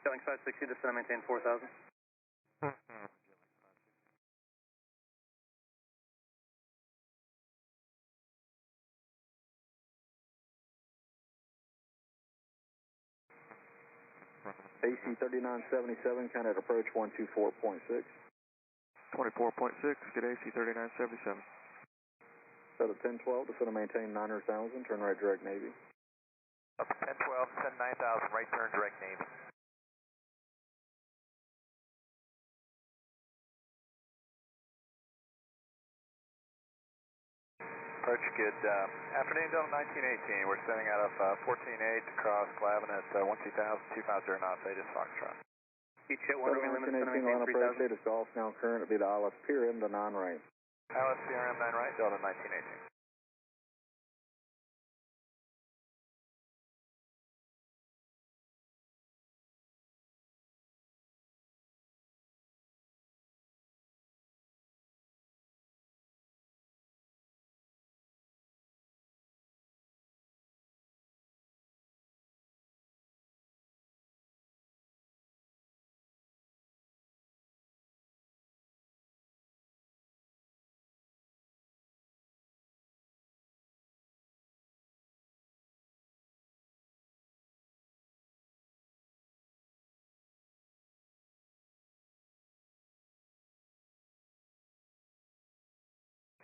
Going 560, descend and maintain 4,000. AC3977, Canet approach 124.6. 24.6, good AC3977. Set at 1012, descend and maintain 900,000, turn right direct Navy. Up to 1012, send 9,000, right turn direct Navy. Approach good. Afternoon, Delta 1918. We're sending out of 14.8 across Glavin at 250 knots, Aegis Foxtrot. Each hit one over limit, descend and maintain line approach, 3,000. Aegis Golf, now current, it'll be the ILS PRM to 9 right. ILS CRM 9 right, Delta 1918.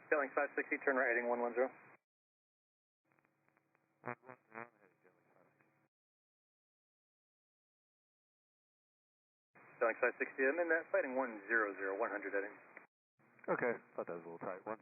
Going 560, turn right heading 110. Going 560, I'm in that fighting 100, 100 heading. Okay, thought that was a little tight. 100.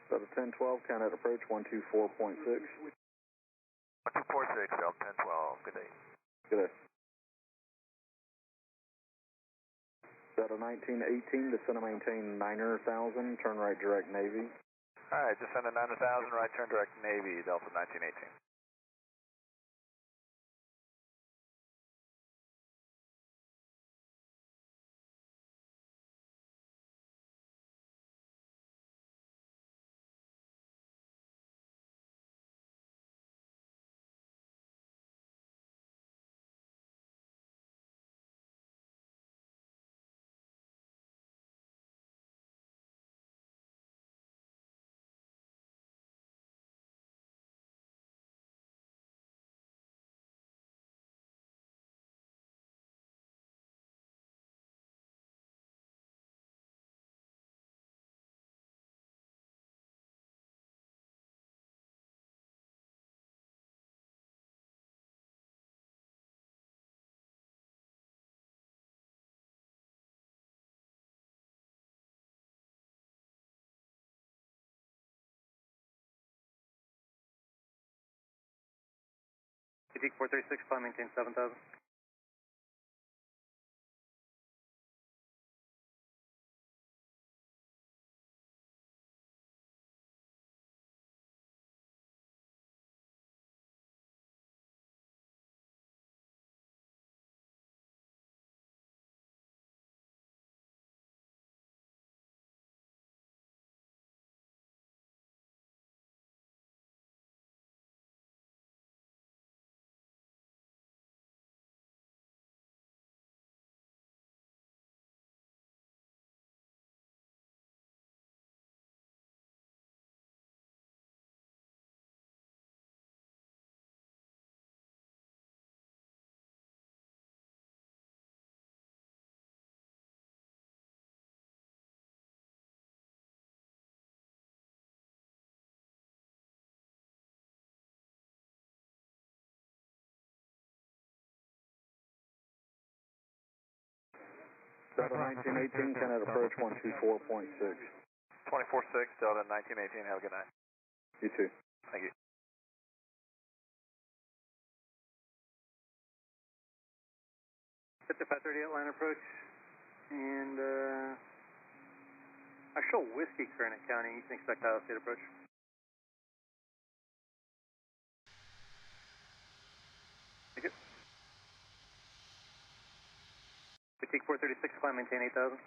Set at 1012, Canet approach 124.6. 1246, Delta 1012, good day. Good day. Set at 1918, descend and maintain 900,000, turn right direct Navy. Alright, just send a 900,000, right turn direct Navy, Delta 1918. Peak 436, climb maintain 7,000. Set at 1918, Canet approach 124.6. 246, Delta 1918, have a good night. You too. Thank you. Victor 538 line approach, and I show Whiskey Kernet County, you can expect Iowa State approach. Thank you. Fatigue 436, climb, maintain 8,000.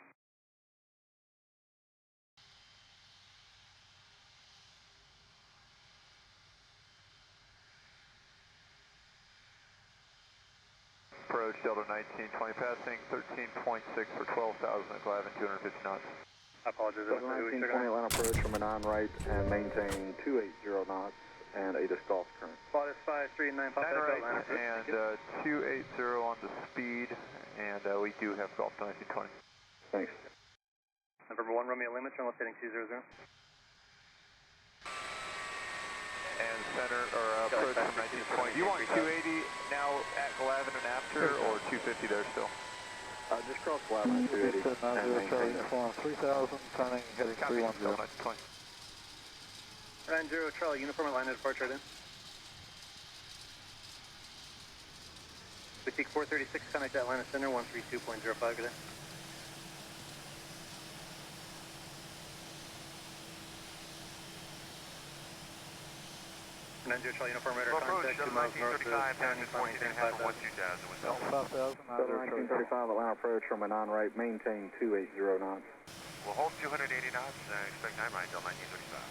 Approach Delta 1920, passing 13.6 for 12,000 at Glavin, 250 knots. I apologize. Delta 1920 line approach from a non-right and maintain 280 knots and 8 is golf current. Spot is 539, pop back out, line approach. And 280 on the speed, and we do have golf 1920. Thanks. November 1 Romeo Lima, turn left heading 200. And center, or approach from 1920. Do you want 280 now at Glavin and after, or 250 there still? Just cross Glavin at 280. 90 Charlie, 3000, turning, heading 310. 1920. 90 Charlie, uniform line of departure right in. Boutique 436, connect Atlanta Center, 132.05, good day. 90 Charlie, uniform radar contact, 2 miles north of county, climb, maintain 5,000. 5000, Delta 1935 Atlanta approach from a non-right, maintain 280 knots. We'll hold 280 knots and expect 9 right till 1935.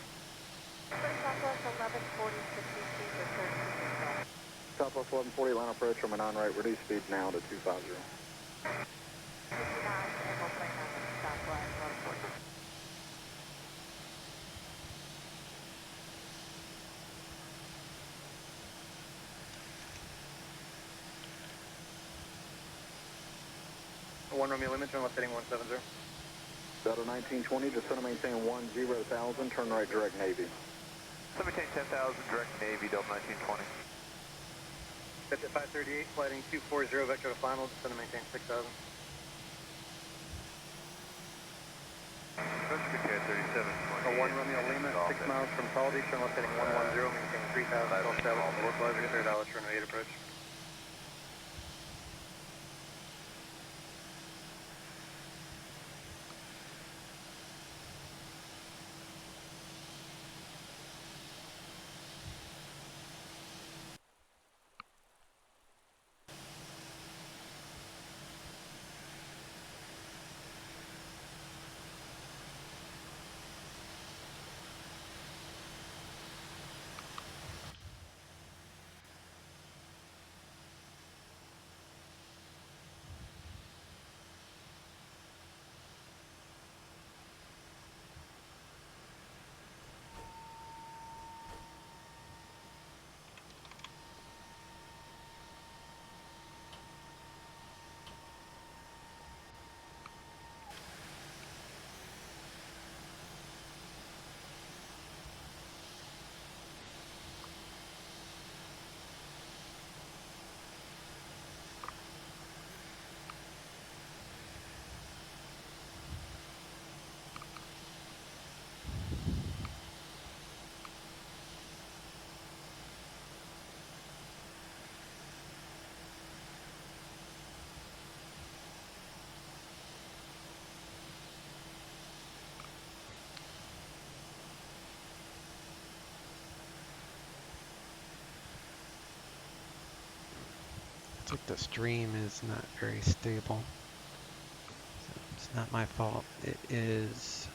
Southwest 1140, 62 for 13. Southwest 1140 Atlanta approach from a non-right, reduce speed now to 250. 59, and we'll play on the Southwest 1140. One Romeo Lima, turn left heading 170. Delta 1920, descend and maintain 10,000, turn right direct Navy. So maintain 10,000, direct Navy, Delta 1920. Victor 538, flighting 240, vector to final, descend and maintain 6,000. Approach Victor 37. 1 Romeo Lima, 6 miles from Saldi, turn left heading 110, maintain 3,000, golf 7, localizer, clear Dallas, turn 8 approach. Looks like the stream is not very stable. So it's not my fault. It is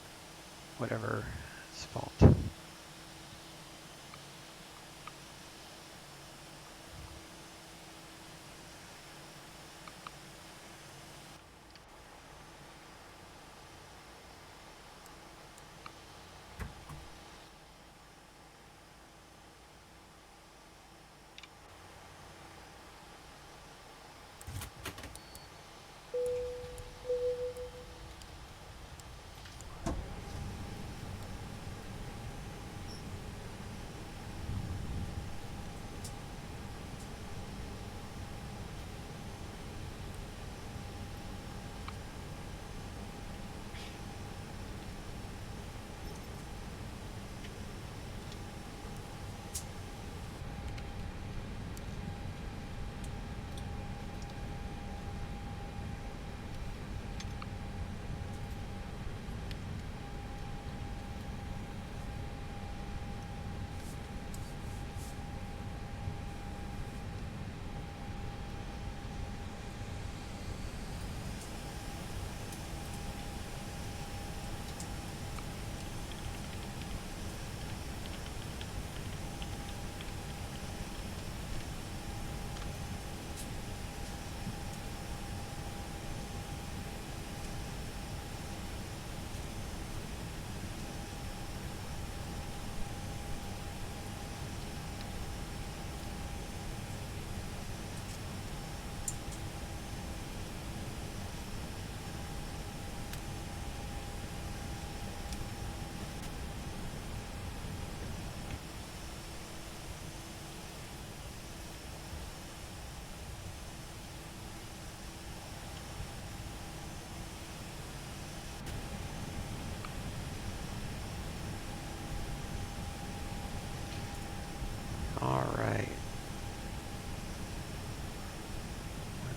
whatever's fault.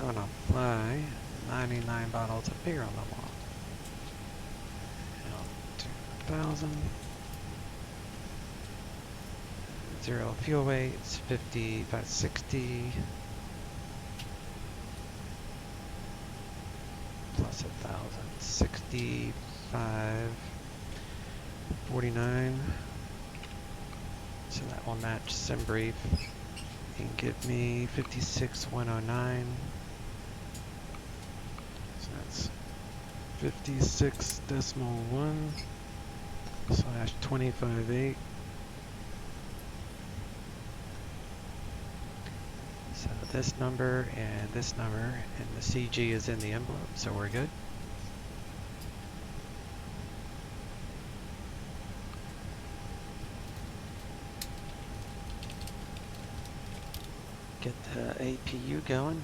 gonna fly 99 bottles of beer on the wall. 2,000. 0 fuel weights, 50, 560. Plus 1,000, 65, 49. So that will match sim brief and give me 56,109. So that's 56.1 slash 25.8. So this number and the CG is in the envelope, so we're good. Get the APU going.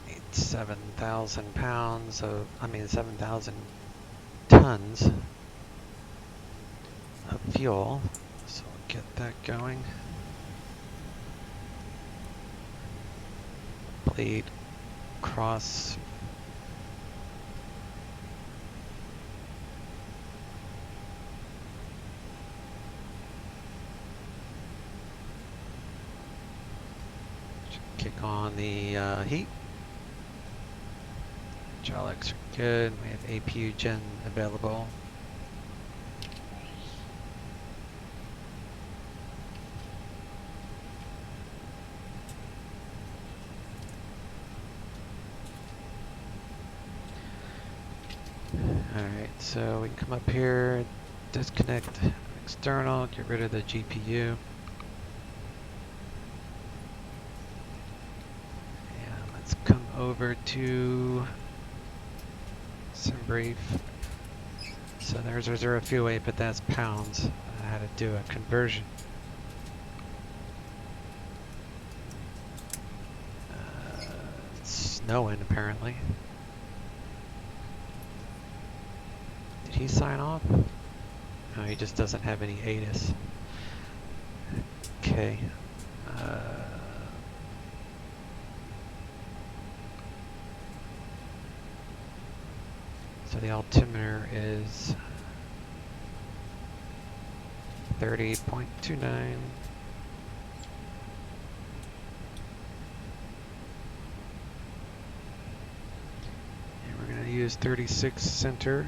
Need 7,000 pounds of, 7,000 tons of fuel. So we'll get that going. Bleed cross. Kick on the heat. Hydraulics are good. We have APU gen available. Alright, so we can come up here, disconnect external, get rid of the GPU. And let's come over to SimBrief. So there's our 0 fuel weight, but that's pounds. I had to do a conversion. It's snowing apparently. Did he sign off? No, he just doesn't have any ATIS. Okay. So the altimeter is 30.29. And we're going to use 36 center.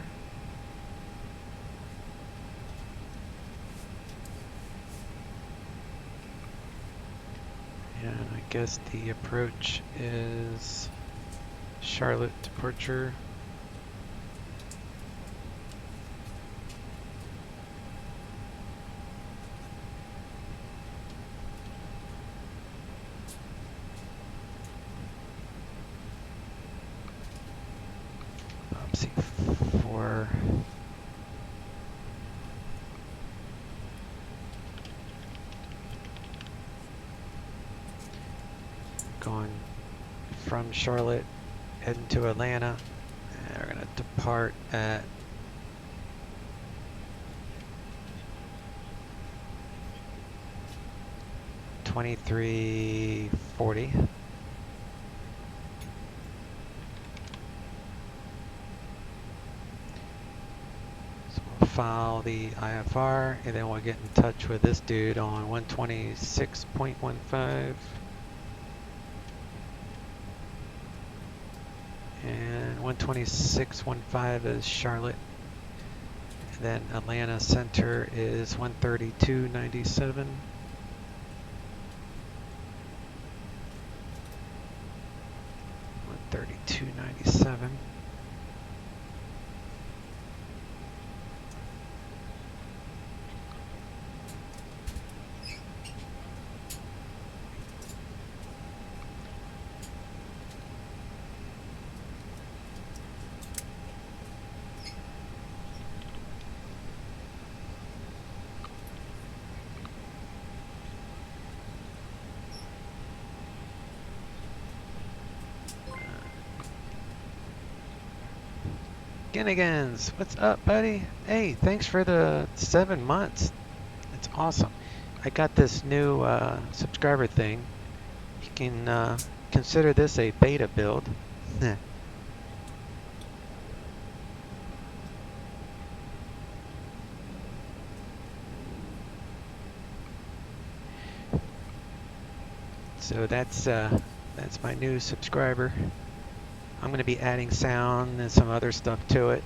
And I guess the approach is Charlotte departure. C4. Going from Charlotte, heading to Atlanta, and we're going to depart at 2340. So we'll file the IFR, and then we'll get in touch with this dude on 126.15. And 126.15 is Charlotte. And then Atlanta Center is 132.97. $132.97. Ginnigans, what's up, buddy? Hey, thanks for the 7 months. It's awesome. I got this new subscriber thing. You can consider this a beta build. So that's my new subscriber. I'm going to be adding sound and some other stuff to it,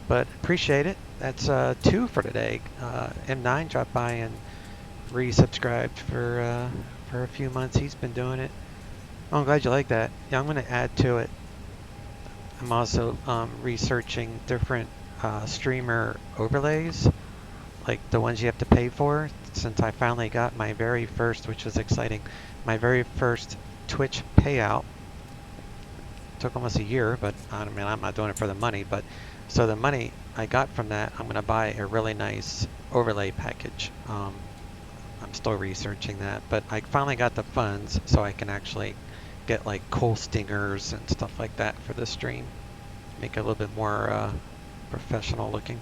but appreciate it. That's 2 for today. M9 dropped by and resubscribed for a few months. He's been doing it. Oh, I'm glad you like that. Yeah, I'm going to add to it. I'm also researching different streamer overlays, like the ones you have to pay for, since I finally got my very first, which was exciting, my very first Twitch payout. Took almost a year, but I mean, I'm not doing it for the money, but so the money I got from that, I'm going to buy a really nice overlay package. I'm still researching that, but I finally got the funds so I can actually get like cool stingers and stuff like that for the stream. Make it a little bit more professional looking.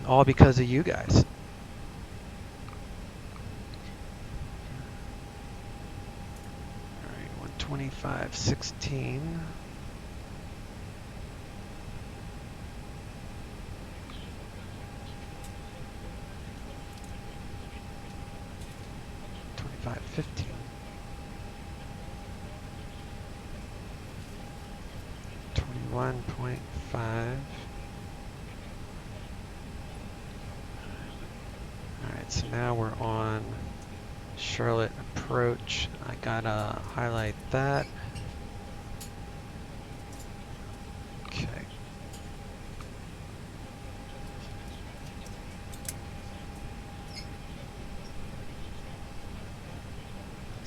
All because of you guys. Alright, 125.16. $25.15. 21.5. Alright, so now we're on Charlotte approach. I gotta highlight that. Okay.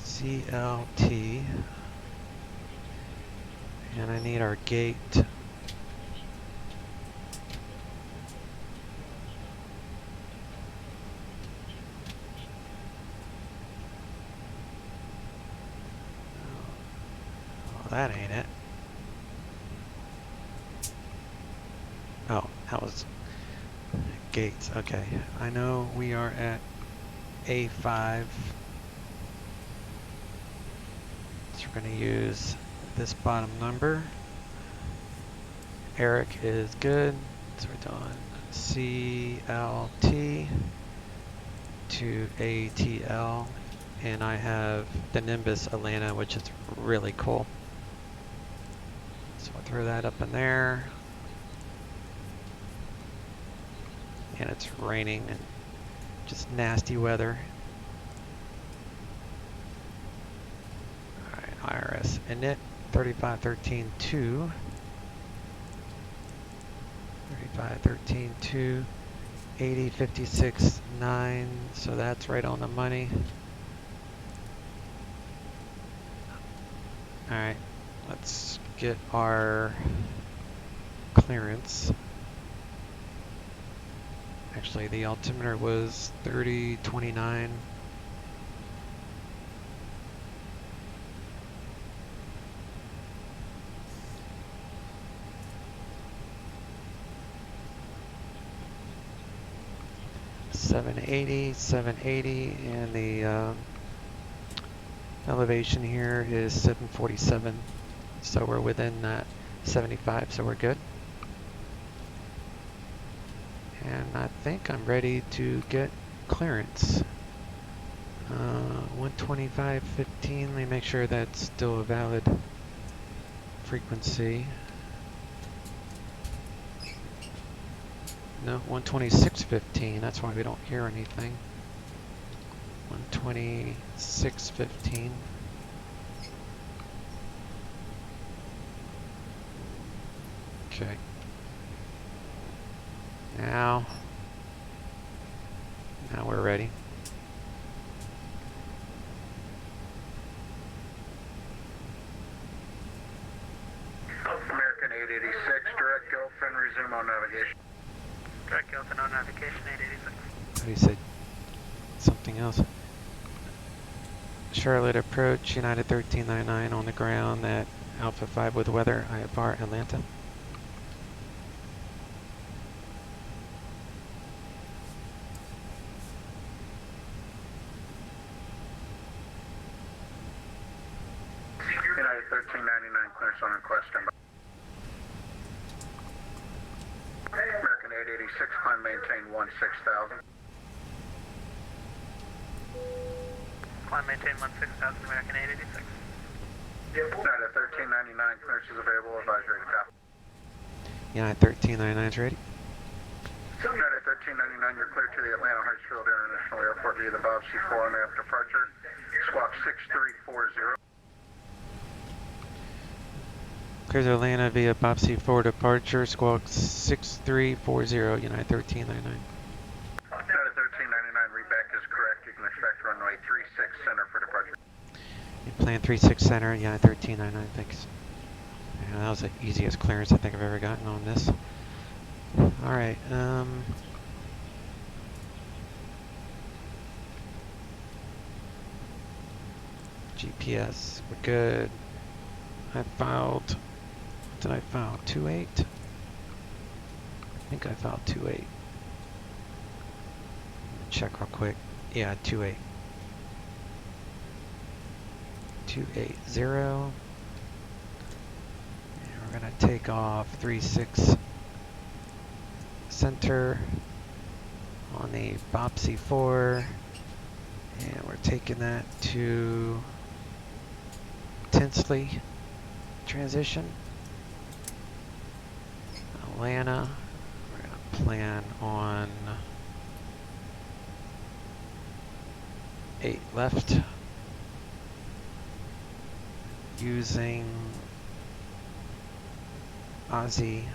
CLT. And I need our gate. Oh, that ain't it. Oh, that was gates. Okay, I know we are at A5. So we're going to use this bottom number. Eric is good. So we're doing CLT to ATL. And I have the Nimbus Atlanta, which is really cool. So I'll throw that up in there. And it's raining and just nasty weather. Alright, IRS init 3513.2. 3513.2. 8056.9. So that's right on the money. Alright, let's get our clearance. Actually, the altimeter was 3029. $780, and the elevation here is 747. So we're within that 75, so we're good. And I think I'm ready to get clearance. 125.15, let me make sure that's still a valid frequency. No, 126.15, that's why we don't hear anything. 126.15. Okay. Now we're ready. American 886, direct Gilfin, resume on navigation. Direct Gilfin on navigation, 886. Oh, he said something else. Charlotte approach, United 1399 on the ground at Alpha 5 with weather, IFR Atlanta. 86, climb maintain 16,000. Climb maintain 16,000, American 886. United 1399, clearance is available, advisory to copy. United 1399 is ready. United 1399, you're clear to the Atlanta Hartsfield International Airport via the Bob C4 on air departure. Squawk 6340. Clear to Atlanta via Bob C4 departure, squawk 6340, United 1399. United 1399, readback is correct. You can expect runway 36 center for departure. You plan 36 center, United 1399, thanks. Yeah, that was the easiest clearance I think I've ever gotten on this. Alright, GPS, we're good. I filed, what did I file? 28? I think I filed 28. Check real quick. Yeah, 28. 280. And we're gonna take off 36 center on the Bob C4, and we're taking that to Tinsley transition, Atlanta. We're gonna plan on 8 left, using Aussie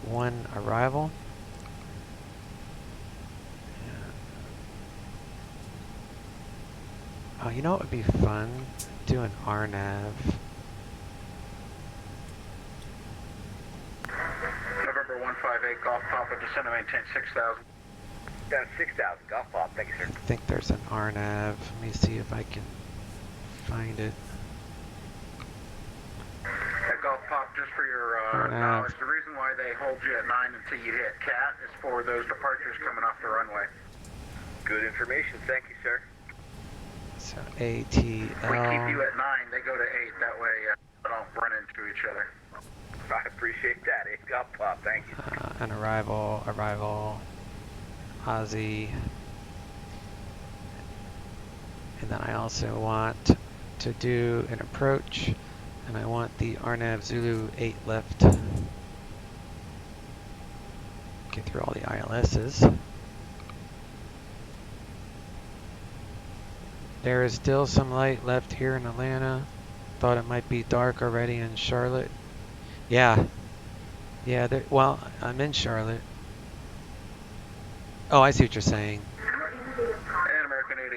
1 arrival. Oh, you know what would be fun? Do an RNAV. November 158, Golf Papa, descend to maintain 6,000. Down 6,000, Golf Pop, thank you, sir. I think there's an RNAV. Let me see if I can find it. Golf Pop, just for your knowledge, the reason why they hold you at 9 until you hit CAT is for those departures coming off the runway. Good information, thank you, sir. So We keep you at 9, they go to 8, that way they don't run into each other. I appreciate that, Golf Pop, thank you. An arrival, Aussie. And then I also want to do an approach, and I want the RNAV Zulu 8 left. Get through all the ILSs. There is still some light left here in Atlanta. Thought it might be dark already in Charlotte. Yeah. Yeah, well, I'm in Charlotte. Oh, I see what you're saying.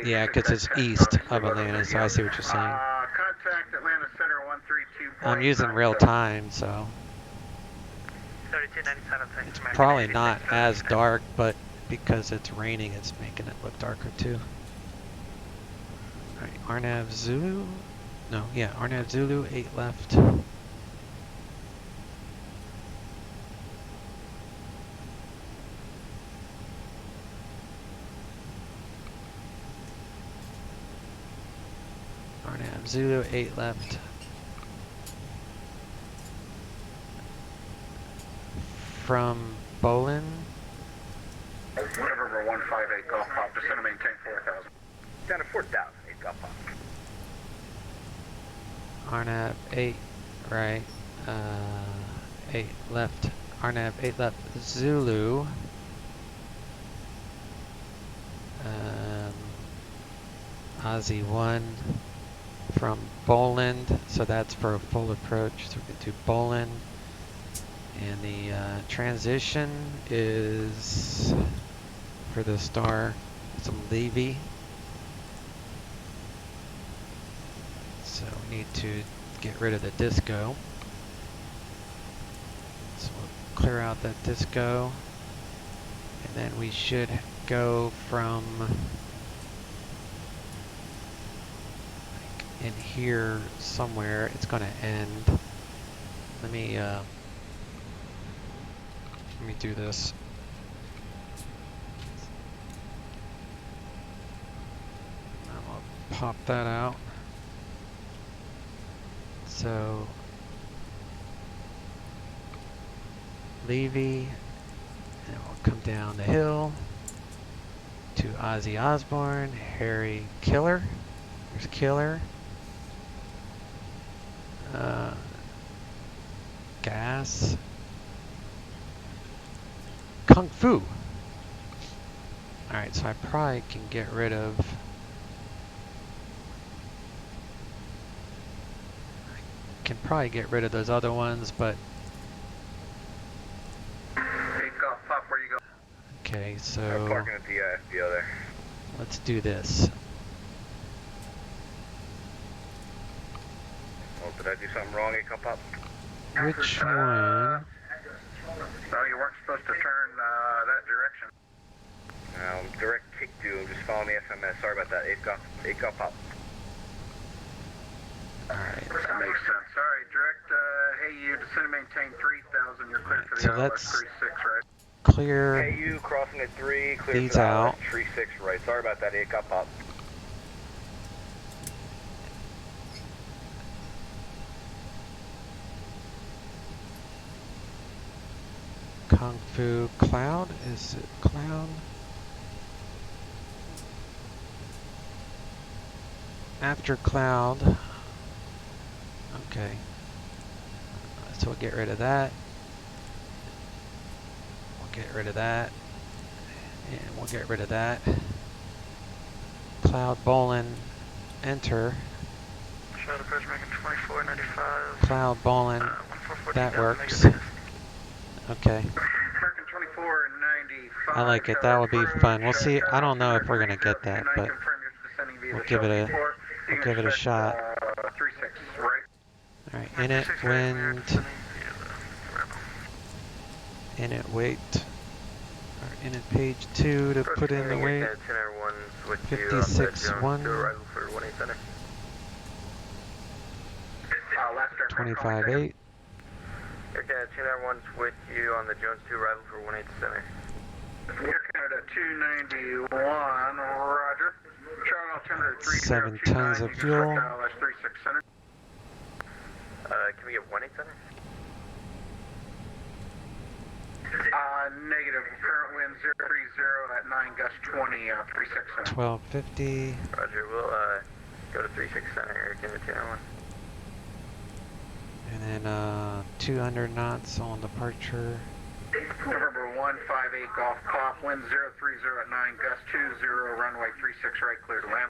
Yeah, because it's east of Atlanta, so I see what you're saying. Contact Atlanta Center 132. I'm using real time, so 3297, thanks, American. probably not as dark, but because it's raining, it's making it look darker too. Alright, RNAV Zulu? No, yeah, RNAV Zulu, 8 left. RNAV Zulu, 8 left. From Bolin. November 158, Golf Pop, descend to maintain 4,000. Down to 4,000, Golf Pop. RNAV 8 right, 8 left, RNAV 8 left, Zulu, Aussie 1 from Boland, so that's for a full approach, so we can do Boland, and the transition is for the star, it's a Levy. So we need to get rid of the disco. So we'll clear out that disco. And then we should go from like in here somewhere. It's going to end. Let me do this. I'll pop that out. So, Levy, And we'll come down the hill to Ozzy Osbourne, Harry Killer. There's Killer. Gas. Kung Fu. Alright, so I probably can get rid of... Can probably get rid of those other ones, but... Take off, Pop, where you go? Okay, I'm so... parking at the FBO there. Let's do this. Oh, did I do something wrong, A Pop? Which one? No, you weren't supposed to turn that direction. Direct kick to, just following the FMS. Sorry about that, A Pop. Alright. That makes sense. All right, direct, hey, you descend and maintain 3,000. You're clear for the So ILS let's 36, right? clear Hey, you crossing at 3, clear these for the out. 36 right. Sorry about that, A Pop. Kung Fu Cloud. Is it Cloud? After Cloud. Okay. So we'll get rid of that. We'll get rid of that. And we'll get rid of that. Cloud Bolin. Enter. Shadow approach making 2495. Cloud Bolin. That works. Okay. American 2495. I like it. That would be fun. We'll see. I don't know if we're gonna get that, but we'll give it a shot. 36, right? All right. Init wind. Init weight. Or init page 2 to put in the weight. 56.1. 25.8. Air Canada 291's with you on the Jones 2 arrival for 18 Center. Air Canada 291, roger. Charlie altimeter 7 tons of fuel. ILS 36 Center. Can we get 18 Center? Negative. Current wind 030 at 9 gust 20, 36 Center. 1250. Roger, we'll go to 36 Center, Air Canada 291. And then 200 knots on departure. November 158 Golf Pop, wind 030 at 9 gust 20, runway 36 right, clear to land.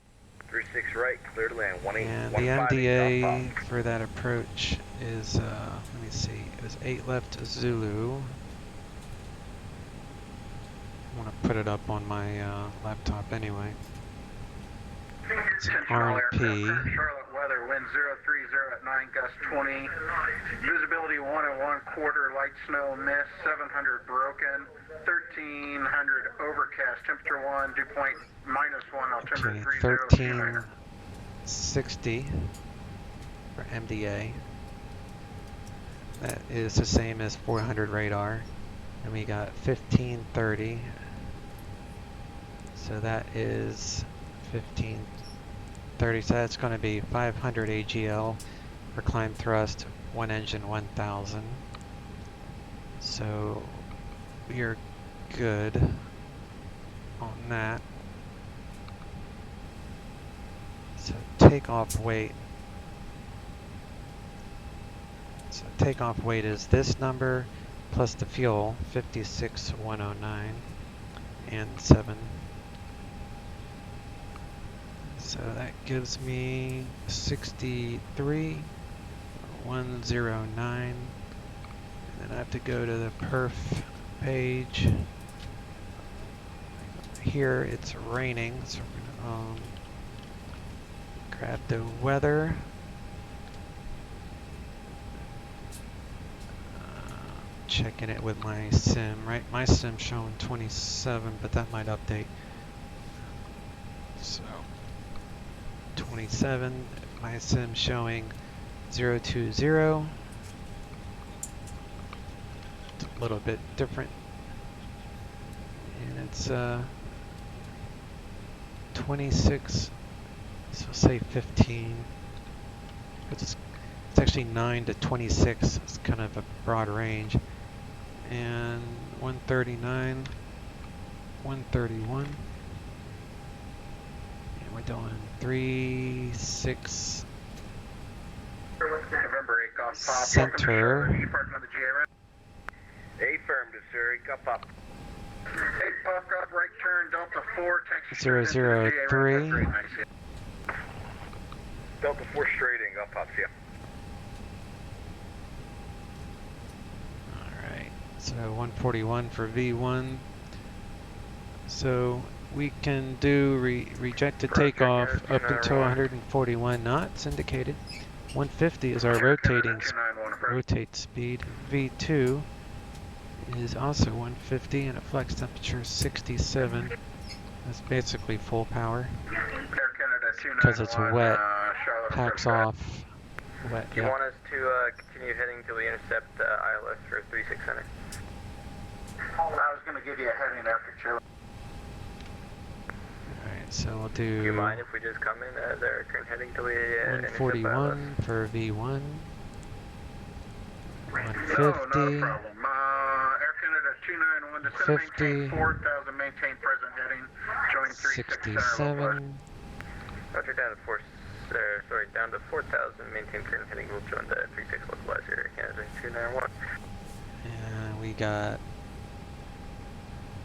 36 right, clear to land. And the MDA for that approach is, let me see, it was 8 left Zulu. I want to put it up on my laptop anyway. It's an RP. Charlotte weather, wind 030 at 9 gust 20. Visibility 1 1/4, light snow mist, 700 broken, 1300 overcast, temperature 1, dew point -1, altimeter 30. 1360 for MDA. That is the same as 400 radar. And we got 1530. So that is 1530. So that's going to be 500 AGL for climb thrust, 1 engine 1000. So we are good on that. So takeoff weight. So takeoff weight is this number plus the fuel, 56,109 and 7. So that gives me 63,109. And then I have to go to the perf page. Here it's raining, so we're gonna grab the weather. Checking it with my sim, right? My sim showing 27, but that might update. So 27, my sim showing 020. It's a little bit different. And it's 26, so say 15. It's actually 9 to 26. It's kind of a broad range. and 139, 131. And we're doing 3-6 November 8 Golf Pop. center. Department of the GA round. Affirmative, sir. Cup up. 8 Pop Golf, right turn, Delta 4, Texas. 003. Delta 4 straighting, up pops, yeah. Alright, so 141 for V1. So we can do rejected takeoff up until 141 knots indicated. 150 is our rotate speed. V2 is also 150 and a flex temperature 67. That's basically full power because it's wet. Packs off. Wet. Do you want us to continue heading till we intercept ILS for 36 center? I was going to give you a heading after Chile. Alright, so we'll Do you do mind if we just come in as our current heading till we 141 for V1. No, not a 150. problem. Air Canada 291, descend maintain 4,000, maintain present heading, join 36 center. 67. Roger, down to 4,000, maintain current heading, we'll join the 36 localizer, Air Canada 291. And we got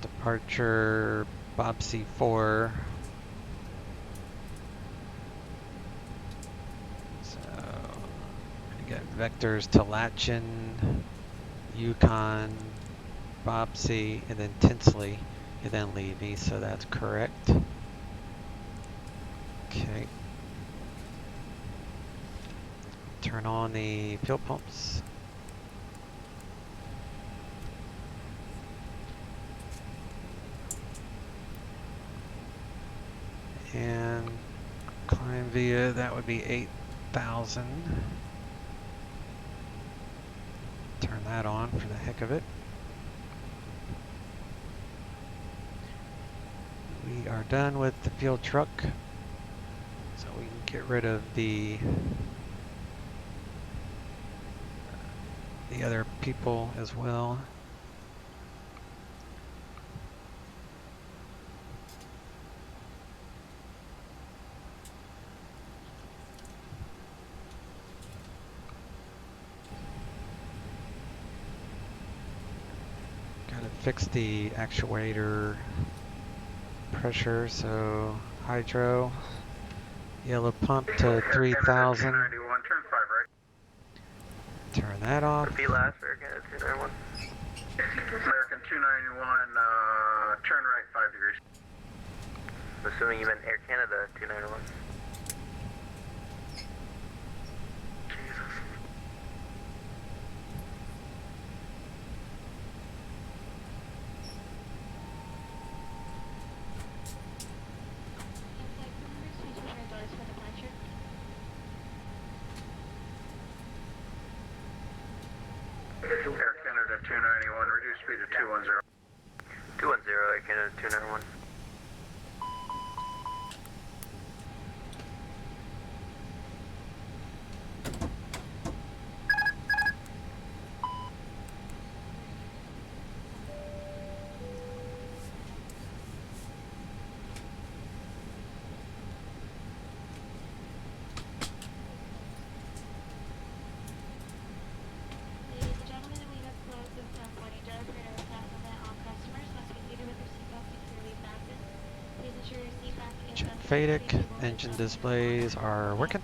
departure Bob C4. So we got vectors to Latchin, Yukon, Bob C, and then Tinsley, and then Levy, so that's correct. Okay. Turn on the fuel pumps. And climb via, that would be 8,000. Turn that on for the heck of it. We are done with the fuel truck, so we can get rid of the other people as well. Gotta fix the actuator pressure, so hydro, yellow pump to 3,000. Turn that off. Repeat last for Air Canada 291. American 291, turn right 5 degrees. I'm assuming you meant Air Canada 291. Air Canada 291, reduce speed to 210. 210, Air Canada 291. FADIC engine displays are working.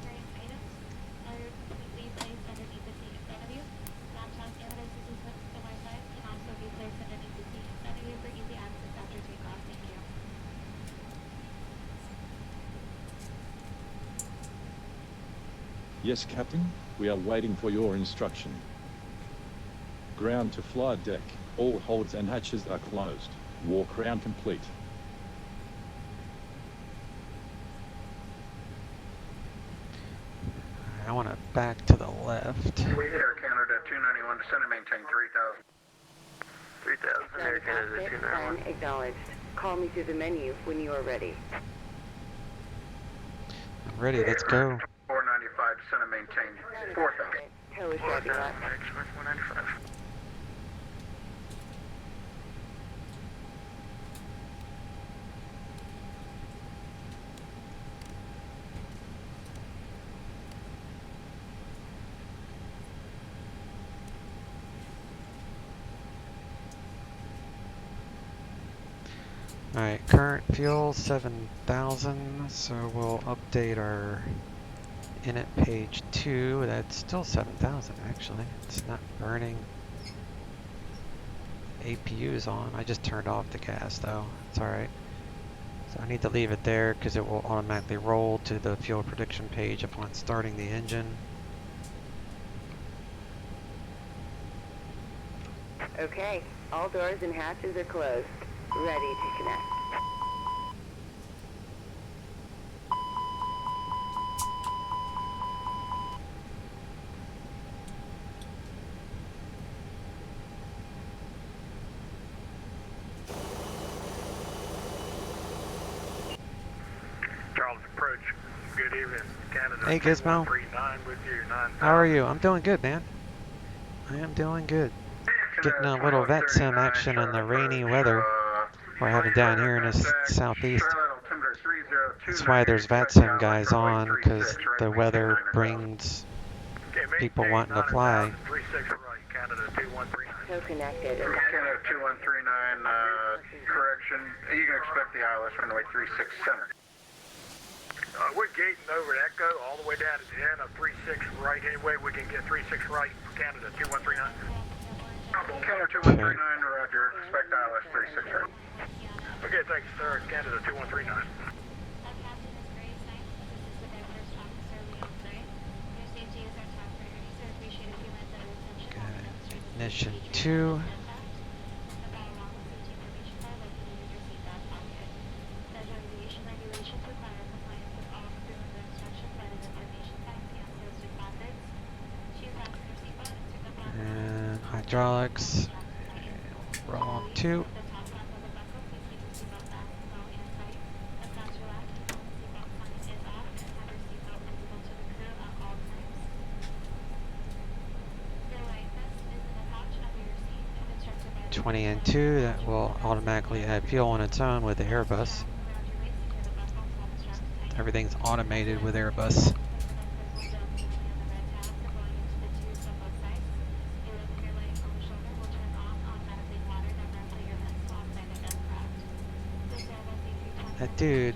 Yes, Captain. We are waiting for your instruction. Ground to flight deck. All holds and hatches are closed. Walk round complete. I want to back to the left. Air Canada 291, descend and maintain 3,000. 3,000, Air Canada 291. Acknowledged. Call me through the menu when you are ready. I'm ready, let's go. 495, descend and maintain 4,000. Tower shabby lot. 195. Alright, current fuel 7,000, so we'll update our init page 2. That's still 7,000 actually. It's not burning. APU is on. I just turned off the gas though. It's alright. So I need to leave it there because it will automatically roll to the fuel prediction page upon starting the engine. Okay, all doors and hatches are closed. Ready to connect. Charles approach. Good evening, Canada. Hey Gizmo. 339 with you, 9,000. How are you? I'm doing good, man. I am doing good. Getting a little Vatsim action in the rainy weather we're having down here in the southeast. That's why there's Vatsim guys on, because the weather brings people wanting to fly. 36 right, Canada 2139. So connected. Canada 2139, correction. You can expect the ILS runway 36 center. We're gating over to Echo all the way down to the end of 36 right. Anyway, we can get 36 right, Canada 2139. Canada 2139, roger. Expect ILS 36 right. Okay, thanks, sir. Canada 2139. Ignition 2. And hydraulics. Roll on 2. And 2, that will automatically add fuel on its own with the Airbus. Everything's automated with Airbus. That dude,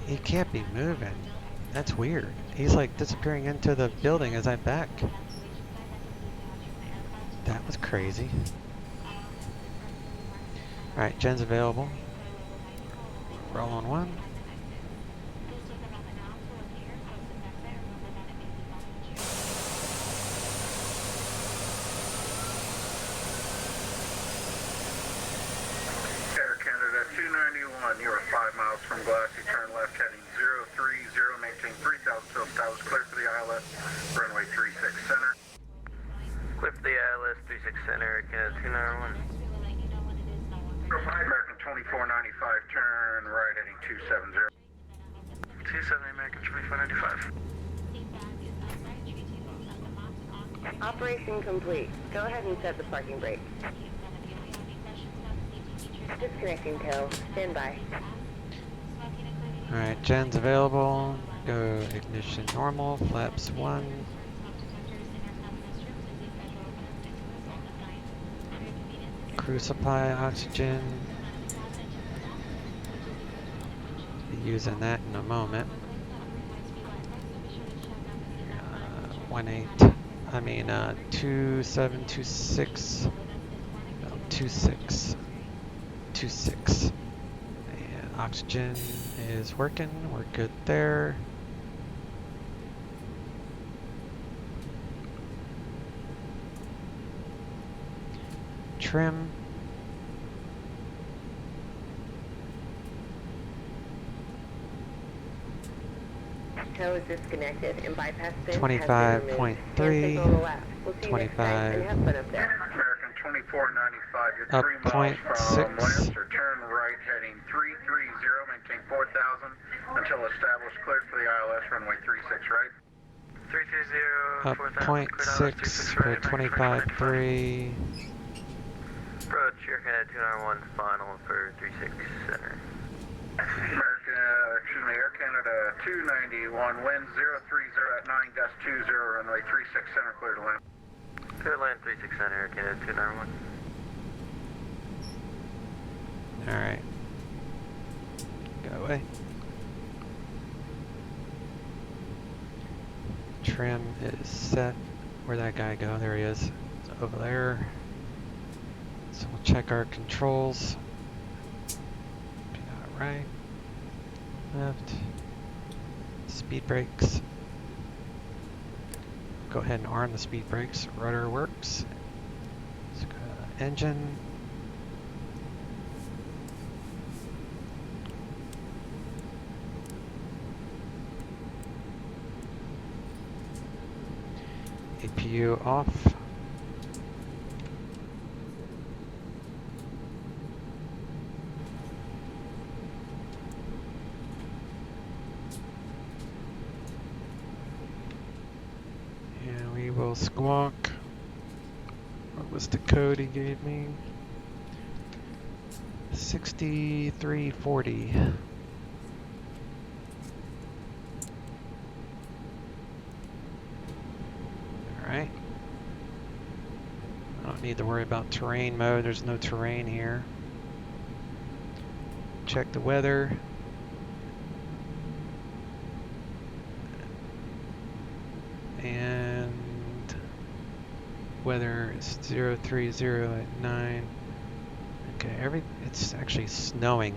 he can't be moving. That's weird. He's like disappearing into the building as I back. That was crazy. Alright, gen's available. Roll on 1. Air Canada 291, you are 5 miles from Glassy, turn left heading 030, maintain 3,000 fill status, clear for the ILS, runway 36 center. Clear for the ILS 36 center, Canada 291. American 2495, turn right heading 270. 270, American 2495. Operation complete. Go ahead and set the parking brake. Disconnecting tow. Stand by. Alright, gen's available. Go ignition normal, flaps 1. Crew supply oxygen. Be using that in a moment. 2726. No, 26. And oxygen is working. We're good there. Trim. Tow is disconnected and bypass pin 25.3. 25. And have fun up there. American 2495, you're Up 3 miles from 0.6. Lancer, turn right heading 330, maintain 4,000 until established, cleared for the ILS, runway 36 right. 330, Up 0.6 for 25.3. Approach, Air Canada 291, final for 36 center. Air Canada 291, wind 030 at 9 gust 20, runway 36 center, clear to land. Clear to land 36 center, Air Canada 291. Alright. Go away. Trim is set. Where'd that guy go? There he is. It's over there. So we'll check our controls. Right, left, speed brakes. Go ahead and arm the speed brakes. Rudder works. Let's go to engine. APU off. And we will squawk. What was the code he gave me? 6340. Alright. I don't need to worry about terrain mode. There's no terrain here. Check the weather. And weather is 030 at 9. Okay, it's actually snowing.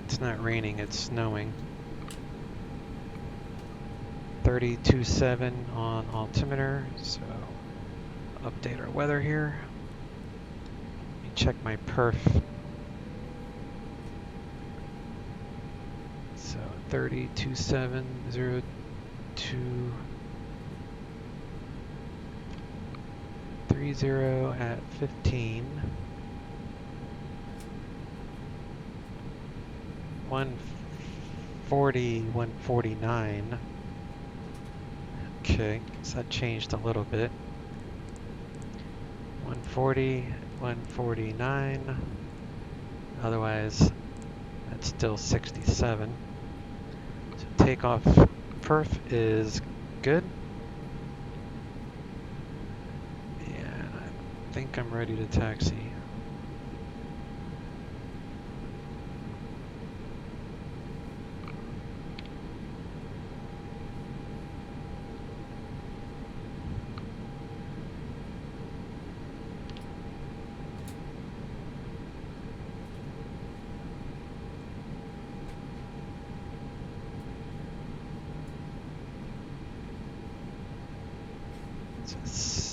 It's not raining, it's snowing. 32.7 on altimeter, so update our weather here. Let me check my perf. So 32.702. 30 at 15. 140, 149. Okay, so that changed a little bit. 140, 149. Otherwise, that's still 67. So takeoff perf is good. And I think I'm ready to taxi.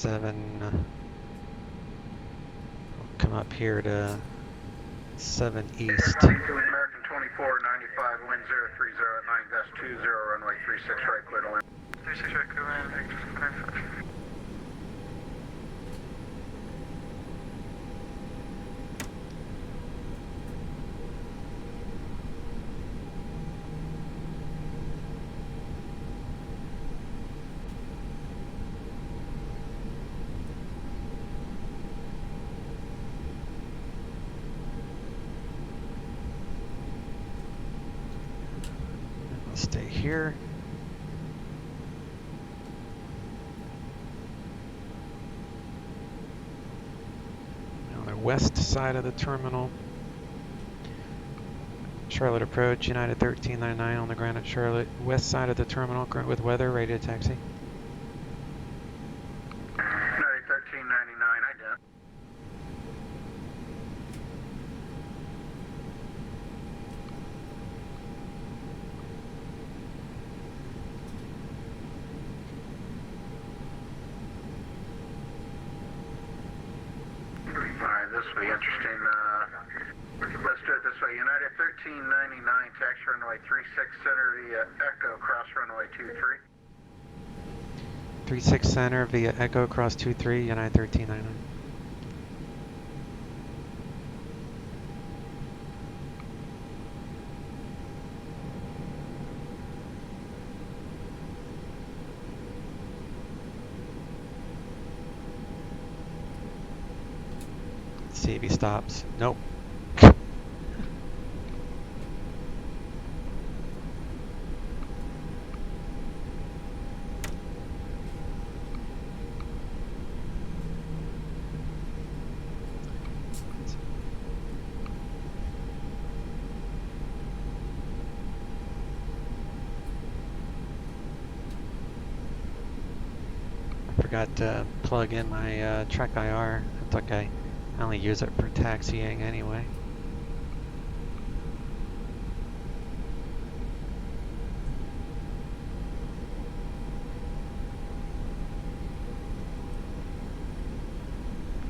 We'll come up here to 7 east. American 2495, wind 030 at 9 gust 20, runway 36 right, clear to land. 36 right, clear to land. Stay here. On the west side of the terminal. Charlotte approach, United 1399 on the ground at Charlotte. West side of the terminal, current with weather, ready to taxi. United 1399, ident. Alright, this will be interesting. Let's do it this way. United 1399, taxi runway 36 center via Echo, cross runway 23. 36 center via Echo, cross 23, United 1399. See if he stops. Nope. forgot to plug in my Trek IR. That's okay. I only use it for taxiing anyway.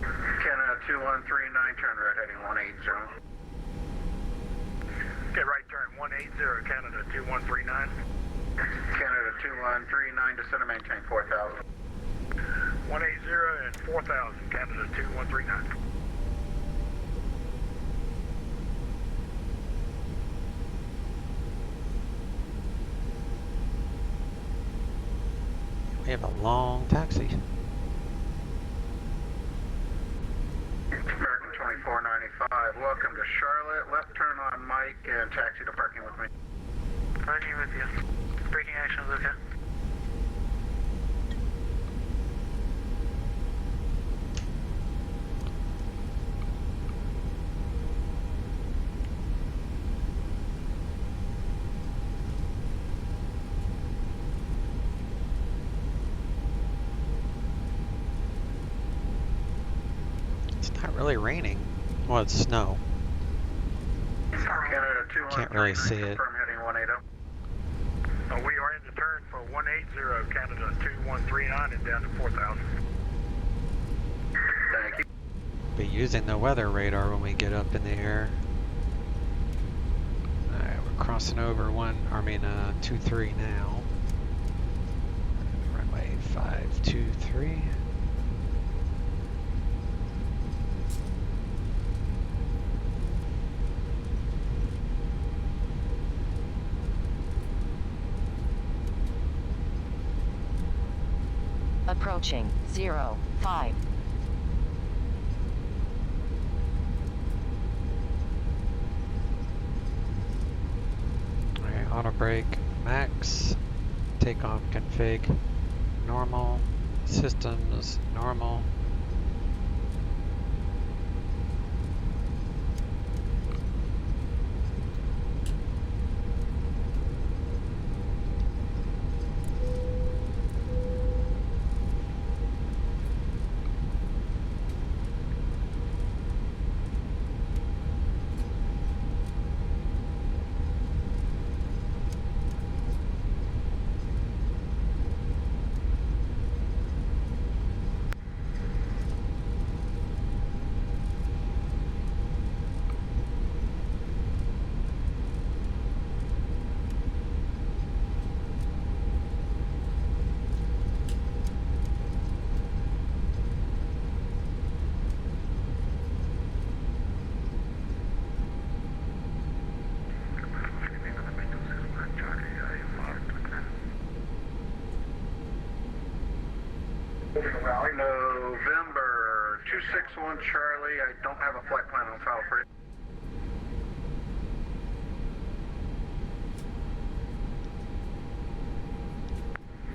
Canada 2139, turn right heading 180. Okay, right turn 180, Canada 2139. Canada 2139, descend and maintain 4000. 180 and 4000, Canada 2139. We have a long taxi. American 2495, welcome to Charlotte. Left turn on Mike and taxi to parking with me. Parking with you. Braking actions, okay. It's not really raining. Well, it's snow. Canada 2139, Can't really see it. confirm heading 180. We are in the turn for 180, Canada 2139 and down to 4000. Thank you. Be using the weather radar when we get up in the air. Alright, we're crossing over 23 now. Runway 523. Approaching 05. Alright, auto brake max, takeoff config normal, systems normal. November 261 Charlie, I don't have a flight plan on file for you.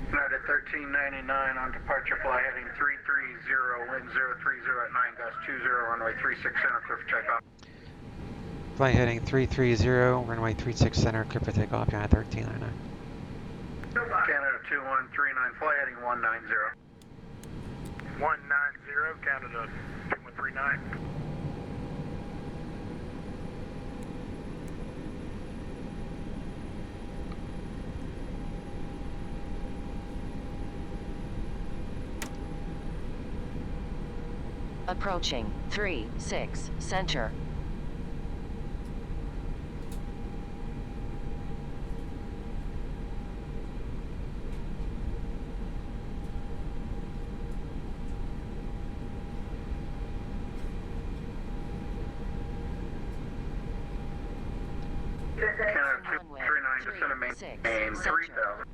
United 1399 on departure, fly heading 330, wind 030 at 9 gust 20, runway 36 center, clear for takeoff. Flight heading 330, runway 36 center, clear for takeoff, United 1399. Canada 2139, fly heading 190. 190, Canada 2139. Approaching 36 center. Canada 239, descend and maintain 3000.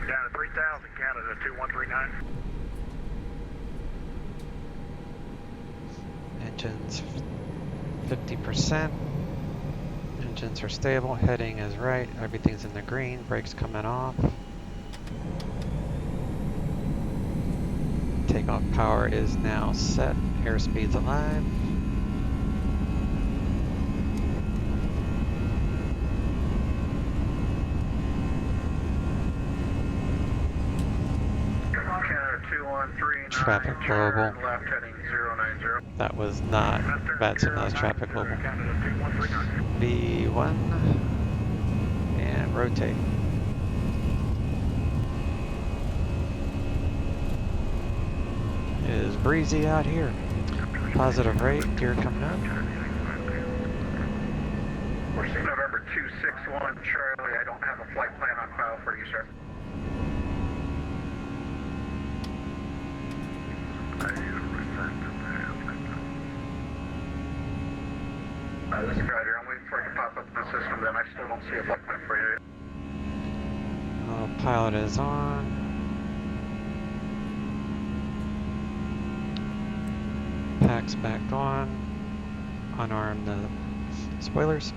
Down to 3000, Canada 2139. Engines 50%. Engines are stable, heading is right, everything's in the green, brakes coming off. Takeoff power is now set, airspeed's alive. Canada Traffic Global. Turn left heading 090. That was not Vatsim, that was Traffic Global. V1 and rotate. It is breezy out here. Positive rate, gear coming up. November 261 Charlie, I don't have a flight plan on file for you, sir. This is Ryder, I'm waiting for it to pop up in the system, then I still don't see a flight plan for you. Pilot is on. Packs back on. Unarm the spoilers.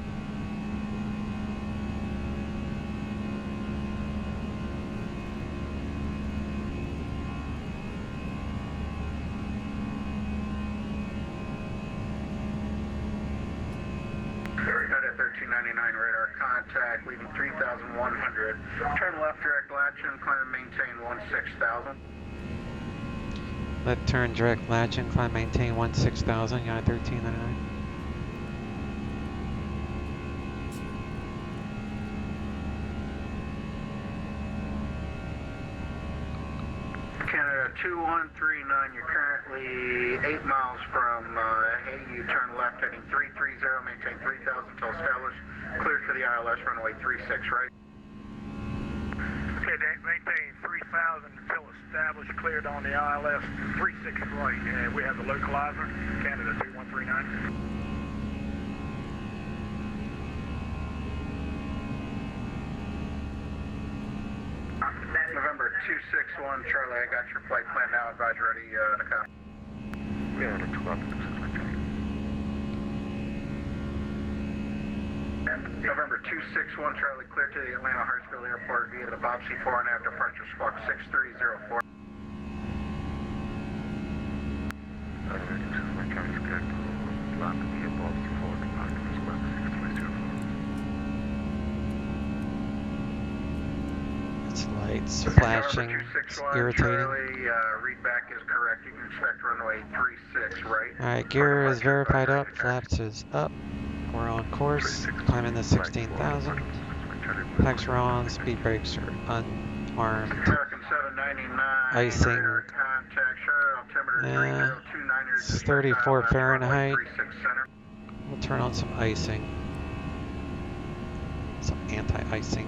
At 1399 radar contact, leaving 3,100. Turn left direct latch and climb and maintain 16,000. Left turn direct latch and climb maintain 16,000, United 1399. Canada 2139, you're currently 8 miles from AU, turn left heading 330, maintain 3,000 until established, cleared for the ILS runway 36, right? Okay, maintain 3,000 until established, cleared on the ILS 36 right, and we have the localizer, Canada 2139. November 261 Charlie, I got your flight plan now, advise ready to come. Yeah, that's correct. November 261 Charlie, clear to the Atlanta Hartsfield Airport via the Vatsim 4 and after departure squawk 6304. It's lights flashing, it's irritating. Charlie, read back is correct. You can expect runway 36 right. Alright, gear is verified up, flaps is up. We're on course, climbing the 16,000. Packs are on, speed brakes are unarmed. American 799. Icing. Contact, altimeter 3029. It's 34 Fahrenheit. We'll turn on some icing. Some anti-icing.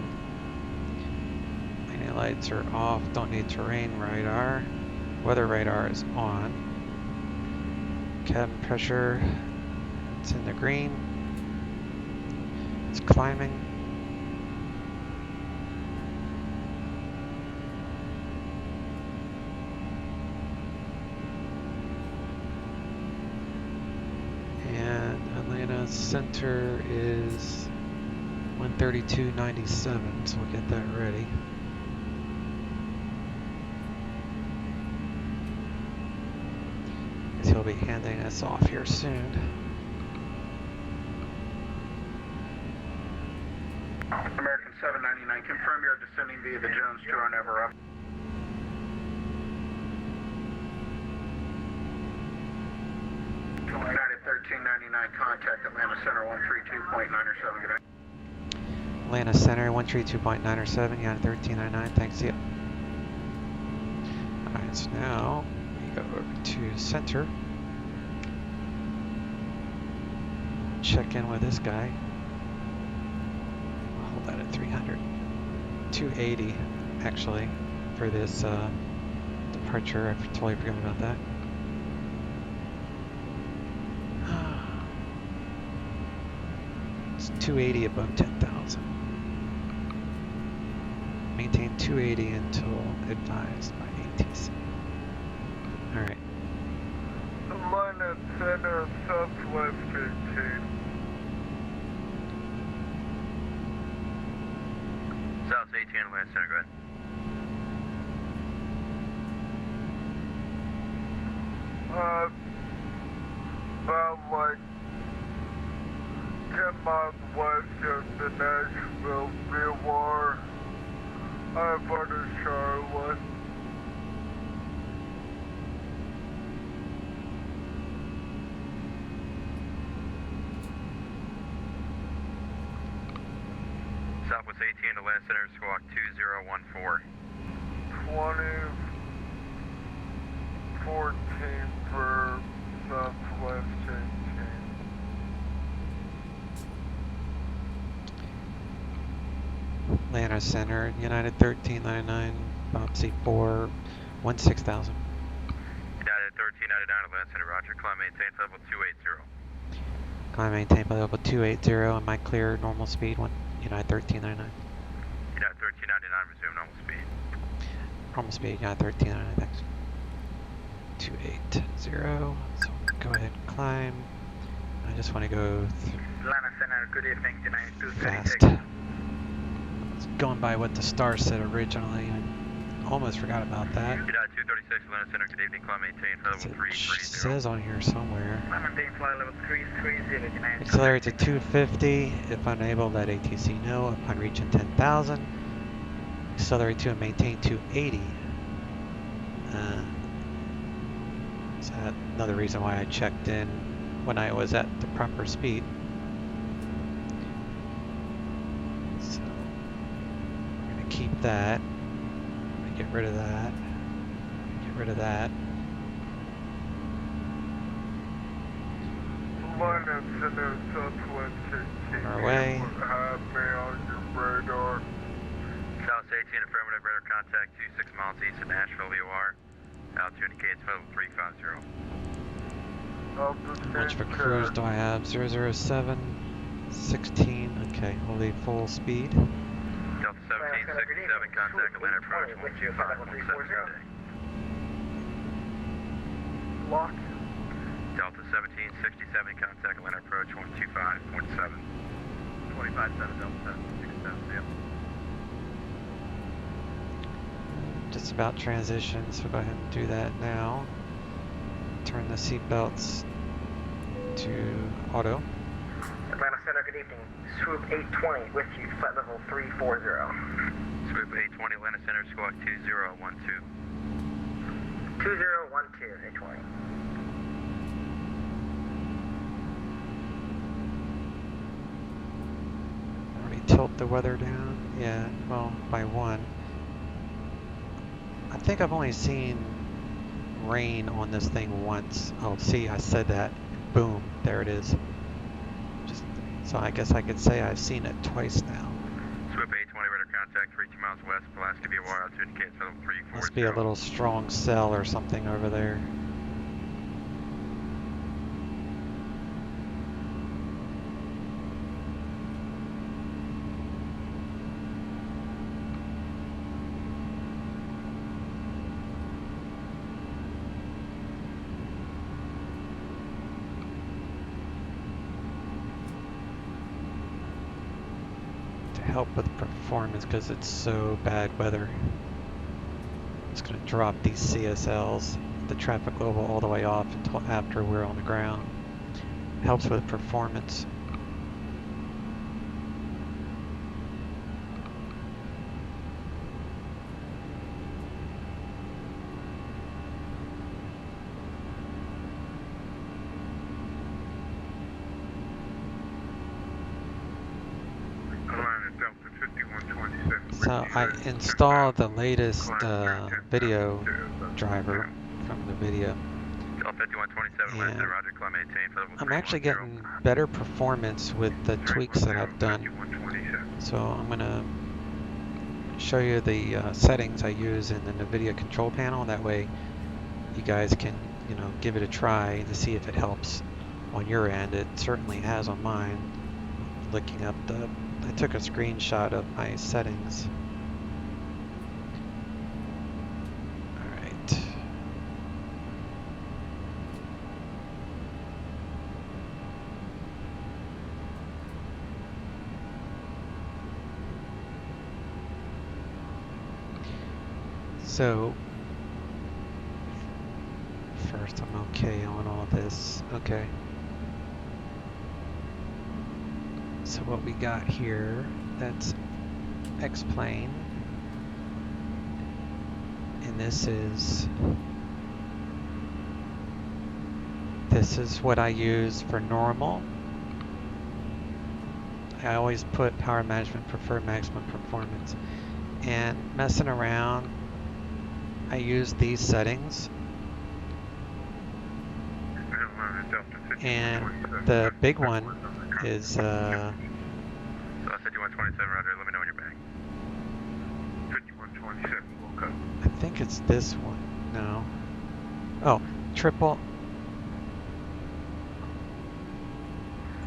Landing lights are off, don't need terrain radar. Weather radar is on. Cabin pressure, it's in the green. It's climbing. And Atlanta center is 132.97, so we'll get that ready. Because he'll be handing us off here soon. American 799, confirm you're descending via the Jones to our never up. United 1399, contact Atlanta Center 132.907, good night. Atlanta Center 132.907, United 1399, thanks, you. Alright, so now we go over to center. Check in with this guy. I'll hold that at 300. 280 actually for this departure. I totally forgot about that. It's 280 above 10,000. Maintain 280 until advised by ATC. Alright. Atlanta Center, Southwest 15. South 18, Atlanta Center, go ahead. About like 10 miles west of the Nashville VOR. I'm under Charlotte. Atlanta Center, squawk 2014. 2014 for Southwest 18. Atlanta Center, United 1399, Vatsim 4, 16,000. United 1399, Atlanta Center, roger. Climb maintain level 280. Climb maintain by level 280, and my clear normal speed, United 1399. United 1399, resume normal speed. Normal speed, United 1399, thanks. 280, so go ahead and climb. I just want to go Atlanta Center, good evening, United 236. fast. Going by what the star said originally. I almost forgot about that. United 236, Atlanta Center, good evening, climb maintain level 330. It says on here somewhere. Climb maintain flight level 330, United. Accelerate to 250. If unable, let ATC know upon reaching 10,000. Accelerate to and maintain 280. Is that another reason why I checked in when I was at the proper speed? So I'm gonna keep that. I'm gonna get rid of that. Get rid of that. Atlanta Center, Southwest 18. On our way. Have me on your radar. South 18, affirmative, radar contact 26 miles east of Nashville, VOR. Altitude indicates level 350. How much of a cruise do I have? 007, 16. Okay, we'll leave full speed. Delta 1767, contact Atlanta approach 12517. Lock. Delta 1767, contact Atlanta approach 12517. 257, Delta 1767, yep. Just about transition, so go ahead and do that now. Turn the seat belts to auto. Atlanta Center, good evening. Swoop 820 with you, flight level 340. Swoop 820, Atlanta Center, squawk 2012. 2012, 820. Already tilt the weather down. Yeah, well, by 1. I think I've only seen rain on this thing once. Oh, see, I said that. Boom, there it is. So I guess I could say I've seen it twice now. Swoop 820, radar contact 32 miles west, Pulaski VOR, altitude indicates level 340. Must be a little strong cell or something over there. Help with performance because it's so bad weather. It's going to drop these CSLs, the traffic level, all the way off until after we're on the ground. Helps with performance. So I installed the latest video driver from the video. And I'm actually getting better performance with the tweaks that I've done. So I'm going to show you the settings I use in the NVIDIA control panel. That way you guys can, give it a try to see if it helps on your end. It certainly has on mine. Looking up I took a screenshot of my settings. Alright. So, first I'm okay on all this. Okay. So what we got here, that's X-plane, and this is what I use for normal. I always put power management preferred maximum performance. And messing around, I use these settings. And the big one is So I said you want 27, Roger. Let me know when you're back. 5127, woke up. I think it's this one. No. Oh, triple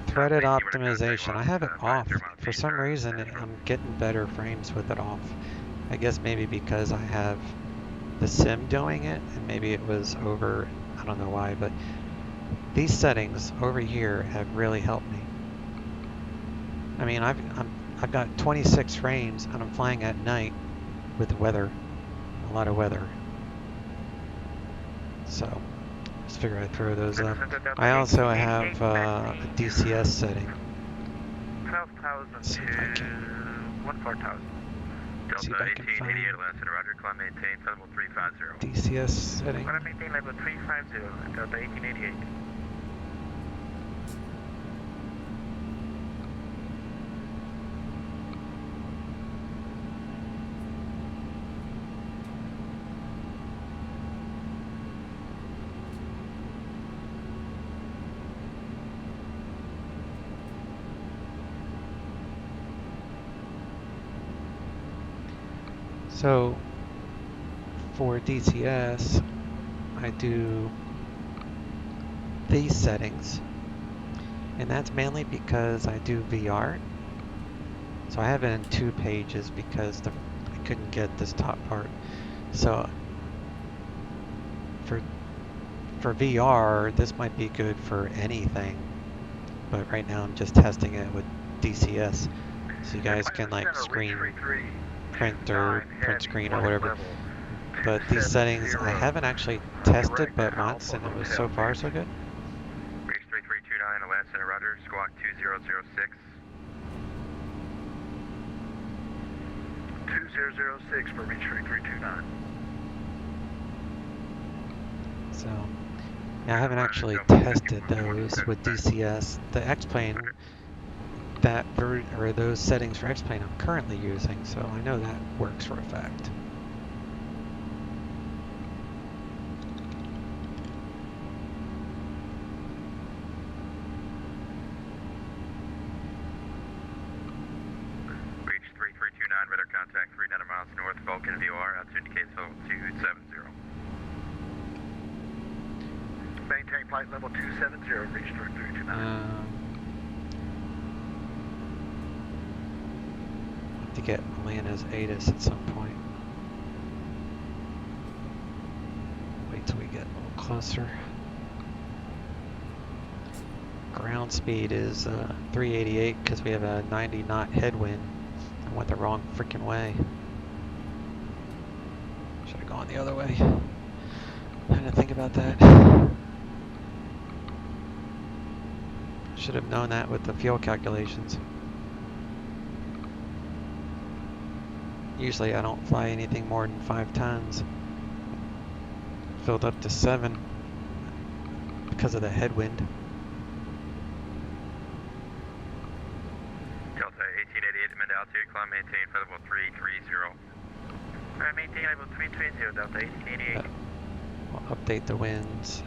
threaded optimization. I have it off. For some reason, I'm getting better frames with it off. I guess maybe because I have the sim doing it, and maybe it was over. I don't know why, but these settings over here have really helped me. I mean, I've got 26 frames, and I'm flying at night with weather, a lot of weather. So just figure I'd throw those up. I also have a DCS setting. 12,000 See if I can. 14,000. See if Delta I can 1888 find Atlanta, Roger. Climb maintain, level 350. DCS setting. Climb maintain level 350, Delta 1888. So for DCS, I do these settings, and that's mainly because I do VR. So I have it in 2 pages because I couldn't get this top part. So for VR, this might be good for anything, but right now I'm just testing it with DCS, so you guys can like screen print or print screen or whatever. But these settings I haven't actually tested but once, and it was so far so good. Reach 3329, Atlanta Center, Roger. Squawk 2006. 2006 for reach 3329. So yeah, I haven't actually tested those with DCS. The X-Plane, or those settings for X-Plane I'm currently using, so I know that works for a fact. Reach 3329, radar contact 300 miles north, Vulcan VOR, altitude indicates level 270. Maintain flight level 270, reach 3329. To get Atlanta's ATIS at some point. Wait till we get a little closer. Ground speed is 388 because we have a 90 knot headwind. I went the wrong freaking way. Should have gone the other way. I didn't think about that. Should have known that with the fuel calculations. Usually I don't fly anything more than 5 tons. Filled up to 7 because of the headwind. Delta 1888, mid altitude, climb maintain for level 330. Climb maintain level 330, Delta 1888. We'll update the winds.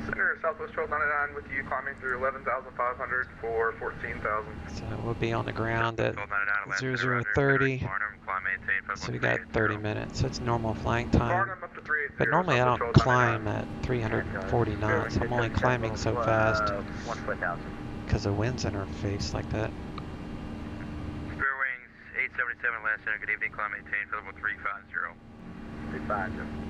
Center, Southwest 1299 with you, climbing through 11,500 for 14,000. So we'll be on the ground at 0030. So we got 30 minutes. It's normal flying time. But normally I don't climb at 340 knots. I'm only climbing so fast because the wind's in our face like that. Spare wings 877, Atlanta Center, good evening, climb maintain for level 350. 350.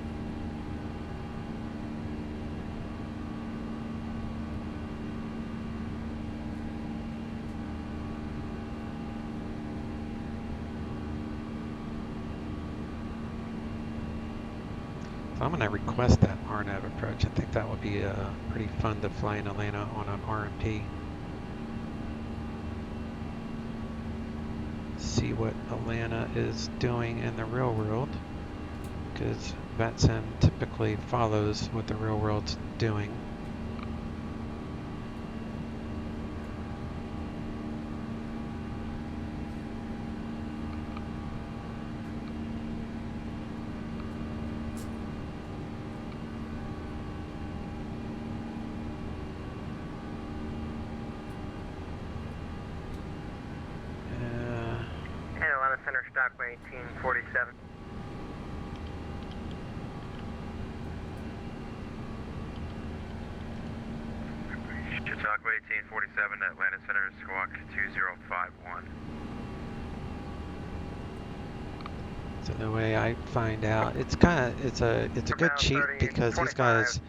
So I'm going to request that RNAV approach. I think that would be pretty fun to fly in Atlanta on an RMP. See what Atlanta is doing in the real world, because Vatsim typically follows what the real world's doing. center stock 1847. Chautauqua 1847, Atlanta Center, squawk 2051. So the way I find out, it's a good cheat because these guys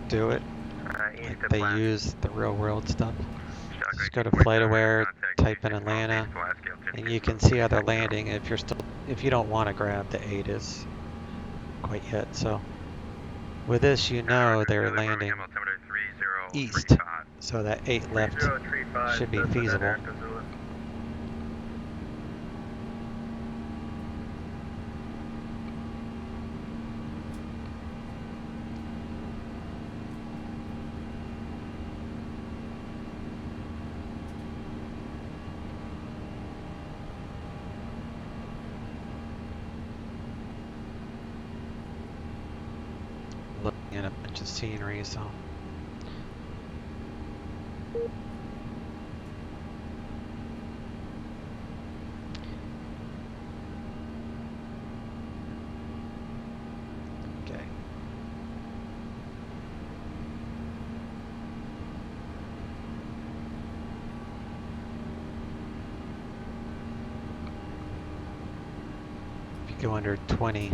do it. Like they use the real world stuff. Just go to FlightAware, type in Atlanta, and you can see how they're landing if you don't want to grab the ATIS quite yet. So with this, you know they're landing east, so that 8 left should be feasible. Looking at a bunch of scenery, so. Okay. If you go under 20,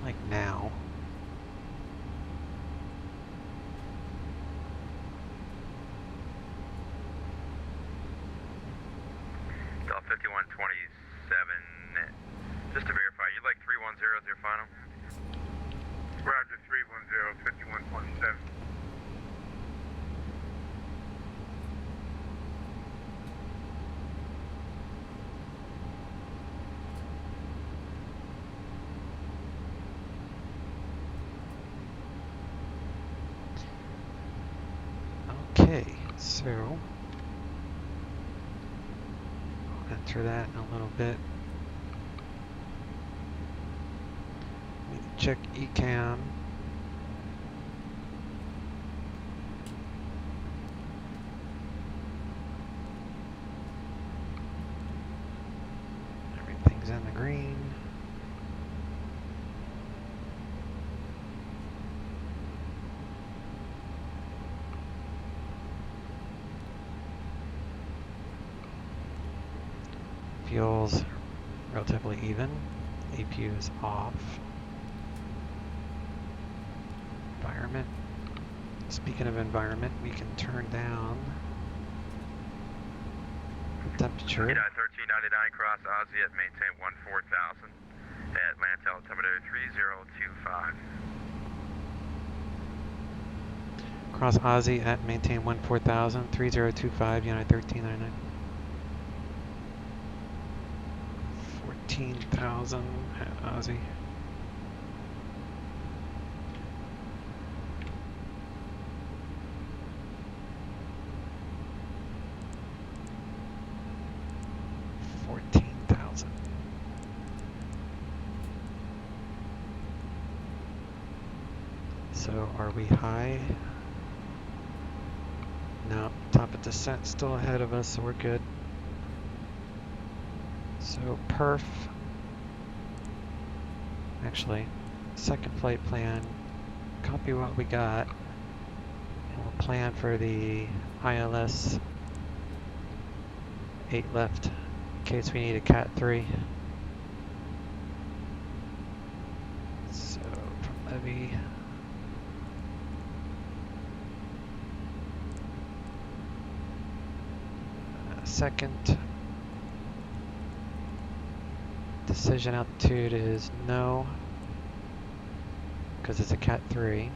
like now. Delta 5127, just to verify, you'd like 310 as your final? Roger, 310, 5127. Okay, so I'll enter that in a little bit. We can check ECAM. Everything's in the green. Fuel's relatively even. APU is off. Environment. Speaking of environment, we can turn down the temperature. 1399 cross Aussie at maintain 14,000 at Atlanta altimeter 3025. Cross Aussie at maintain 14,000, 3025, United 1399. 14,000 at Aussie. So are we high? No, top of descent still ahead of us, so we're good. So perf, actually, second flight plan, copy what we got, and we'll plan for the ILS 8 left in case we need a Cat 3. So from Levy, second decision altitude is no, because it's a Cat 3.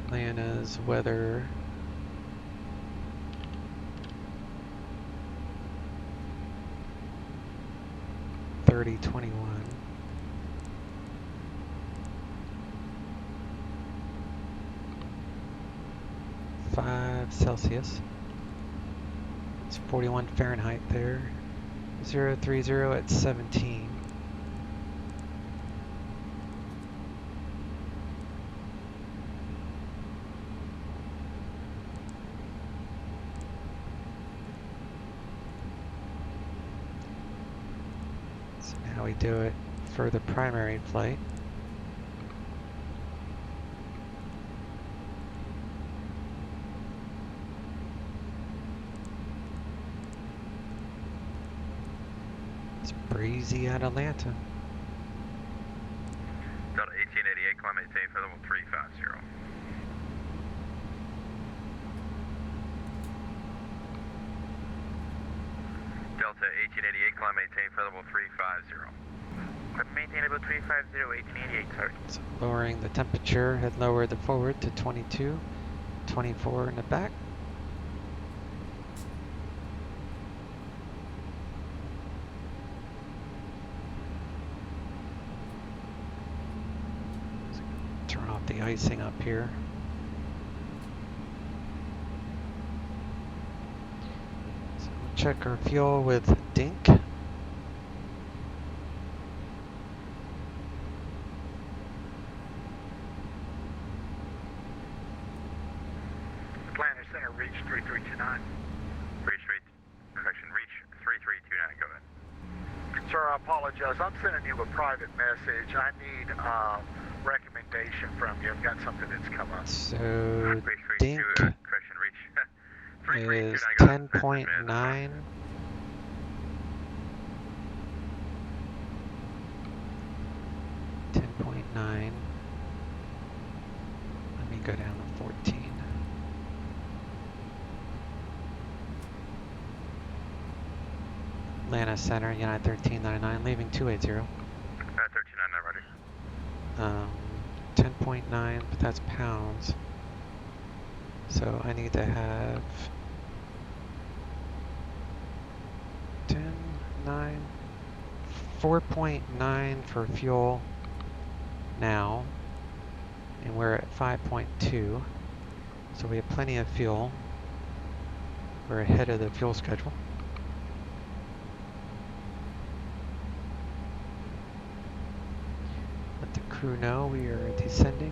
Atlanta's weather. (3021). 5 Celsius. It's 41 Fahrenheit there. 030 at 17. So now we do it for the primary flight. It's breezy at Atlanta. Delta 1888, climb maintain for level 350. Delta 1888, climb maintain for level 350. Maintain level 350, 1888, sorry. So lowering the temperature, had lowered the forward to 22, 24 in the back. Turn off the icing up here. So we'll check our fuel with Dink. Atlanta Center, reach 3329. Reach 3329, go ahead. Sir, I apologize. I'm sending you a private message. I need recommendation from you. I've got something that's come up. So Dink is 10.9. 10.9. Let me go down to 14. Atlanta Center, United 1399, leaving 280. 1399 ready. 10.9, but that's pounds. So I need to have 10, 9, 4.9 for fuel now. And we're at 5.2. So we have plenty of fuel. We're ahead of the fuel schedule. Let the crew know we are descending.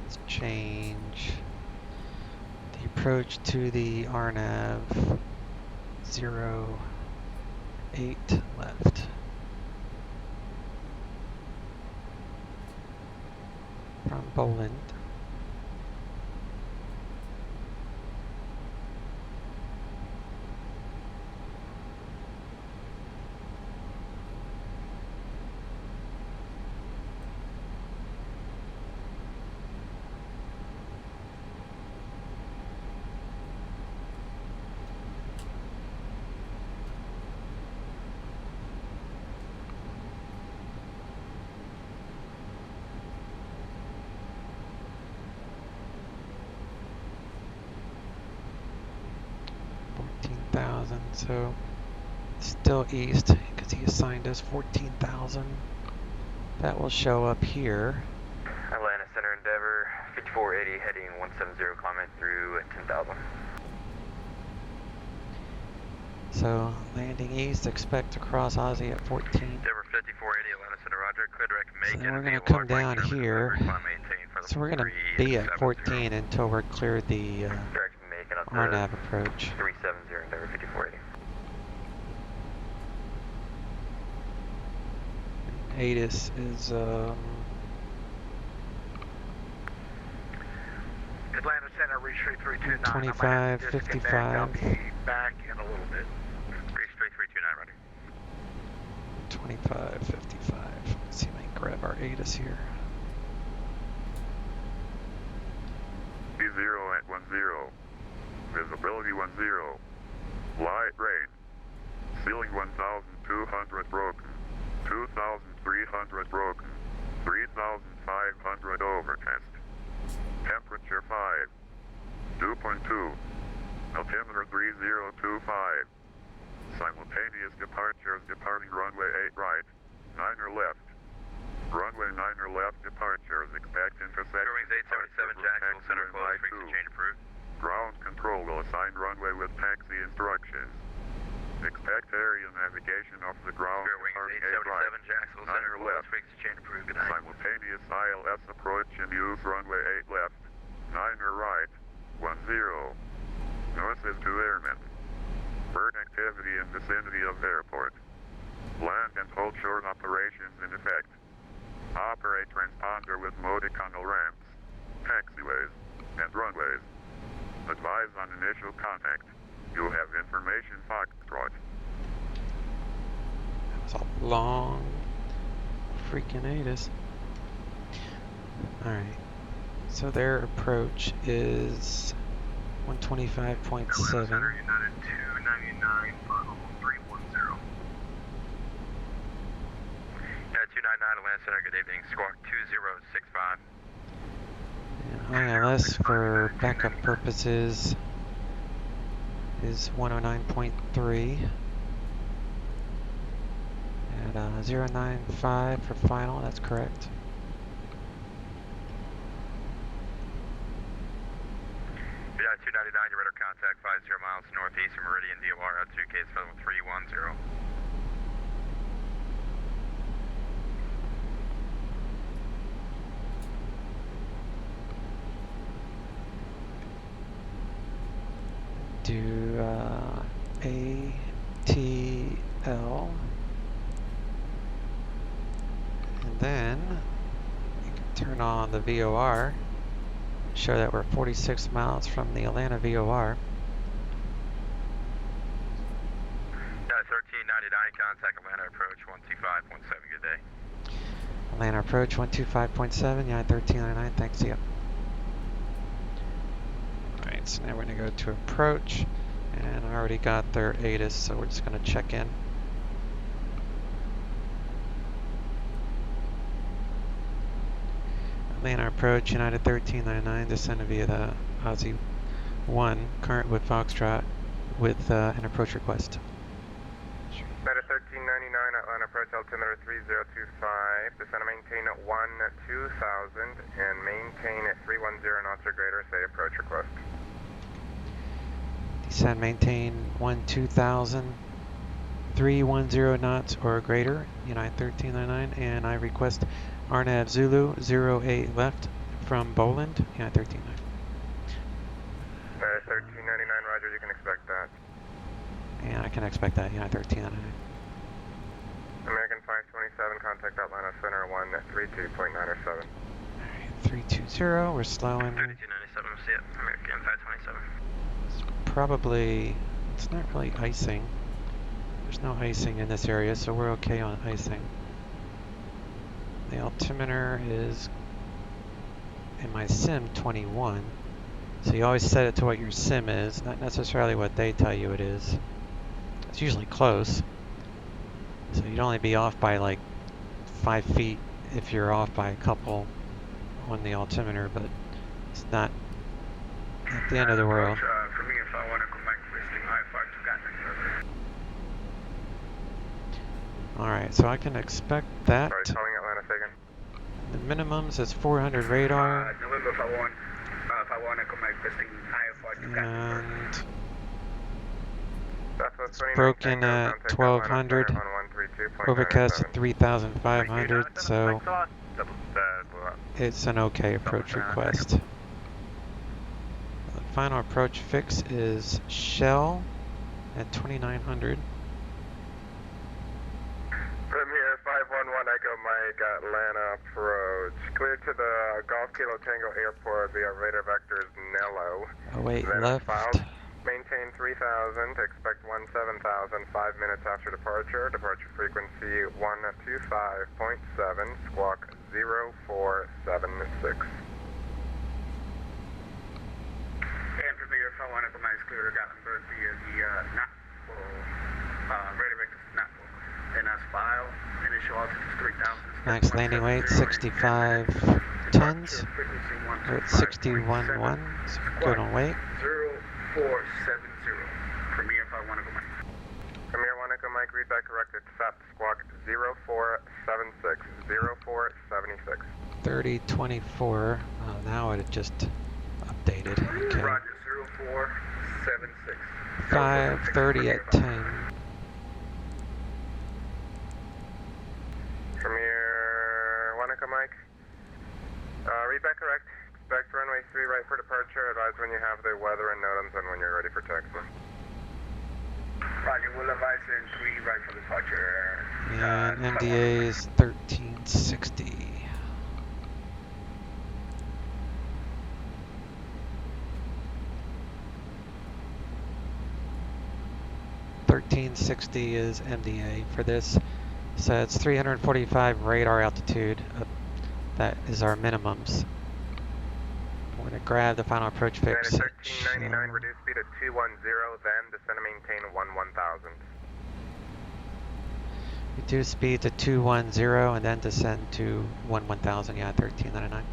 Let's change the approach to the RNAV 08 left. From Boland. So still east because he assigned us 14,000. That will show up here. Atlanta Center Endeavor 5480 heading 170, climbing through 10,000. So landing east, expect to cross Aussie at 14. Endeavor 5480 Atlanta Center Roger, cleared direct Macon. So we're going to come down here. So we're going to be at 14 until we're cleared the RNAV approach. 370 Endeavor 5480. ATIS is Atlanta Center, reach 3329. 25, 55. I'll be back in a little bit. Reach 3329 ready. 25, 55. Let's see if I can grab our ATIS here. B0 at 10. Visibility 10. Light rain. Ceiling 1,200 broken. 2,300 broken. 3,500 overcast. Temperature 5. 2.2. Altimeter 3025. Simultaneous departures departing runway 8 right. 9er left. Runway 9er left departures expect intersection. Wings 877 Jacksonville Center closed, frequency change approved. Ground control will assign runway with taxi instructions. Expect area navigation off the ground. Rear wings departing 877, right. Jacksonville 9 Center, left. fix chain approved. Good night. Simultaneous ILS approach and use runway 8 left. 9 right. 10. North is 2 airmen. Bird activity in vicinity of airport. Land and hold short operations in effect. Operate transponder with multi-tunnel ramps, taxiways, and runways. Advise on initial contact. You have information Foxtrot. That's a long freaking ATIS. Alright. So their approach is 125.7. United 299, final 310. United 299, Atlanta Center, good evening. Squawk 2065. ILS for backup purposes is 109.3 at 095 for final, that's correct. United 299, your radar contact 50 miles northeast of Meridian, DOR at 2 case level 310. Do ATL, and then you can turn on the VOR, show that we're 46 miles from the Atlanta VOR. 1399, contact Atlanta approach 125.7, good day. Atlanta approach 125.7, yeah, 1399, thanks, see ya. Alright, so now we're going to go to approach, and I already got their ATIS, so we're just going to check in. Atlanta approach, United 1399, descended via the Aussie 1, current with Foxtrot, with an approach request. United 1399, Atlanta approach altimeter 3025, descend and maintain at 1-2000 and maintain at 310 knots or greater, say approach request. Descend, maintain 1-2000, 310 knots or greater, United 1399, and I request RNAV Zulu 08 left from Boland, United 1399. United 1399, roger, you can expect that. And I can expect that, United 1399. American 527, contact Atlanta Center 132.907. Alright, 320, we're slowing. 3297, see it. American 527. It's probably, it's not really icing. There's no icing in this area, so we're okay on icing. The altimeter is, in my sim, 21. So you always set it to what your sim is, not necessarily what they tell you it is. It's usually close. So you'd only be off by like 5 feet if you're off by a couple on the altimeter, but it's not at the end of the world. For me, if I want to go back listing I-5 to Alright, so I can expect that. Sorry, calling Atlanta Sagan. The minimums is 400 radar. November, if I want to go back listing I-5 to And Southwest it's broken at 1200, overcast at 3500, so it's an okay approach request. The final approach fix is Shell at 2900. Premier 511 Echo Mike, Atlanta approach. Clear to the Golf Kilo Tango Airport via radar vectors Nello. Oh wait, Then left. filed. Maintain 3000, expect 17,000, 5 minutes after departure. Departure frequency 125.7, squawk 0476. And Premier, if I want to go back clear to Gatlinburg via the radar vectors Nashville. And that's file, initial altitude 3,000. Max landing weight 65 tons. We're at 61.1, so good on weight. 0470. Premier, if I want to go back. Premier 1 Echo Mike, read that correct. Accept squawk 0476, 0476. 3024. Now it just updated. Okay. Roger, 0476. 5:30 at 10. the weather and NOTAMs and when you're ready for taxi. Roger, we'll advise in 3 right for departure. And MDA is 1360. $1360 is MDA for this. So it's 345 radar altitude. That is our minimums. We're going to grab the final approach fix. 1399, reduce speed to 210, then descend and maintain 11,000. Reduce speed to 210 and then descend to 11,000. Yeah, 1399.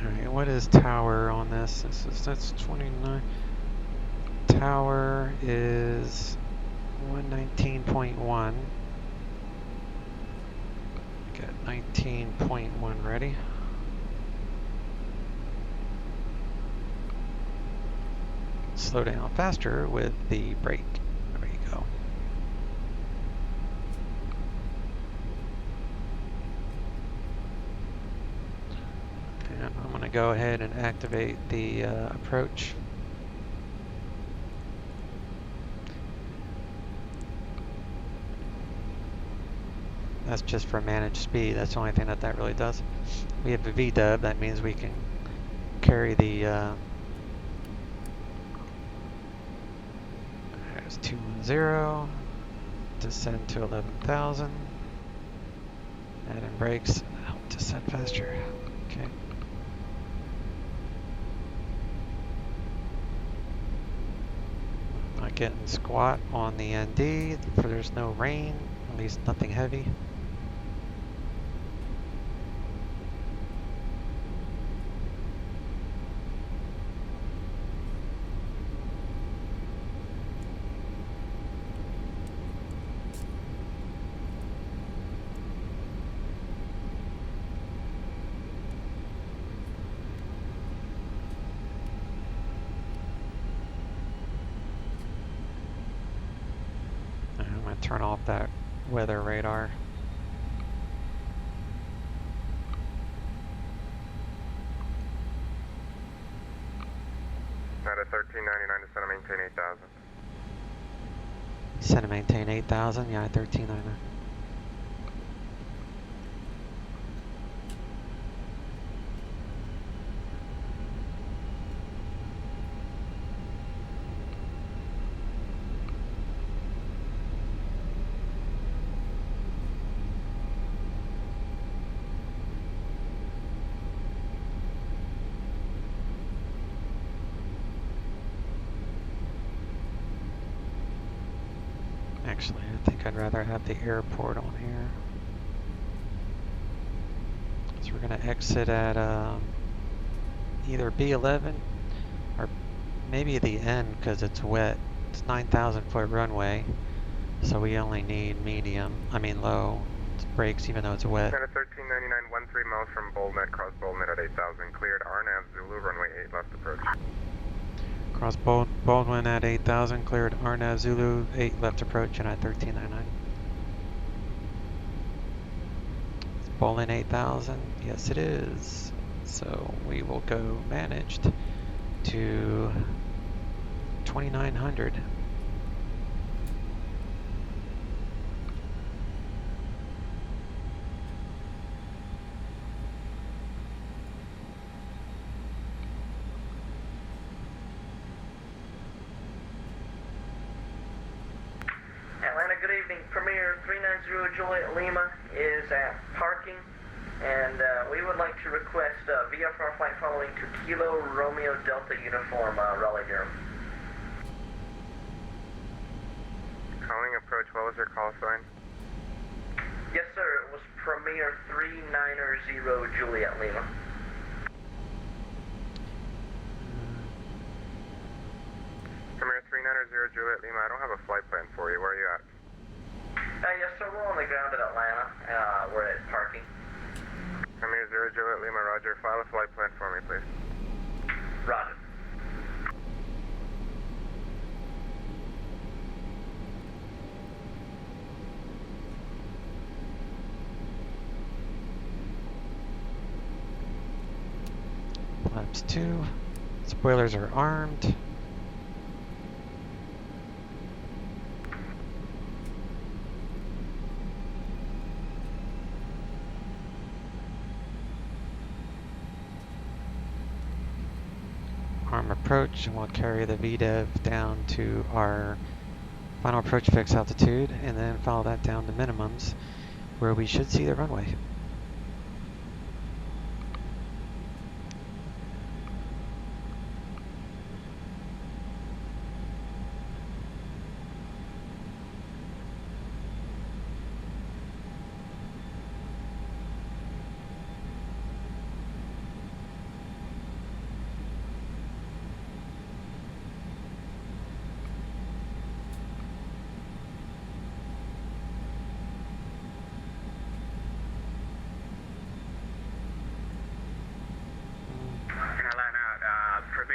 Alright, what is tower on this? That's 29. Tower is 119.1. Get 19.1 ready. Slow down faster with the brake. There you go. And I'm going to go ahead and activate the approach. That's just for managed speed. That's the only thing that really does. We have a VDub. That means we can carry the there's 210, descend to 11,000, add in brakes, descend faster. Okay. Not getting squat on the ND, for there's no rain, at least nothing heavy. Turn off that weather radar. At a 1399, descend and maintain 8,000. Descend and maintain 8,000, yeah, 1399. Actually, I think I'd rather have the airport on here. So we're going to exit at either B11 or maybe the end because it's wet. It's 9,000 foot runway, so we only need low brakes even though it's wet. At a 1399, 13 miles from Boldnet, cross Boldnet at 8,000, cleared RNAV Zulu, runway 8 left approach. Cross Baldwin at 8,000, cleared RNAV Zulu, 8 left approach, and at 1399. Is Baldwin 8,000? Yes, it is. So we will go managed to 2,900. Good evening. Premier 390 Juliet Lima is at parking, and we would like to request VFR flight following to Kilo Romeo Delta Uniform, Raleigh Durham. Calling approach, what was your call sign? Yes, sir. It was Premier 390 Juliet Lima. Premier 390 Juliet Lima, I don't have a flight plan for you. Where are you at? Yes, sir. We're on the ground in Atlanta. We're at parking. Premier 0 Juliet Lima, roger. File a flight plan for me, please. Roger. Flaps 2. Spoilers are armed. Arm approach, and we'll carry the VDEV down to our final approach fix altitude, and then follow that down to minimums, where we should see the runway.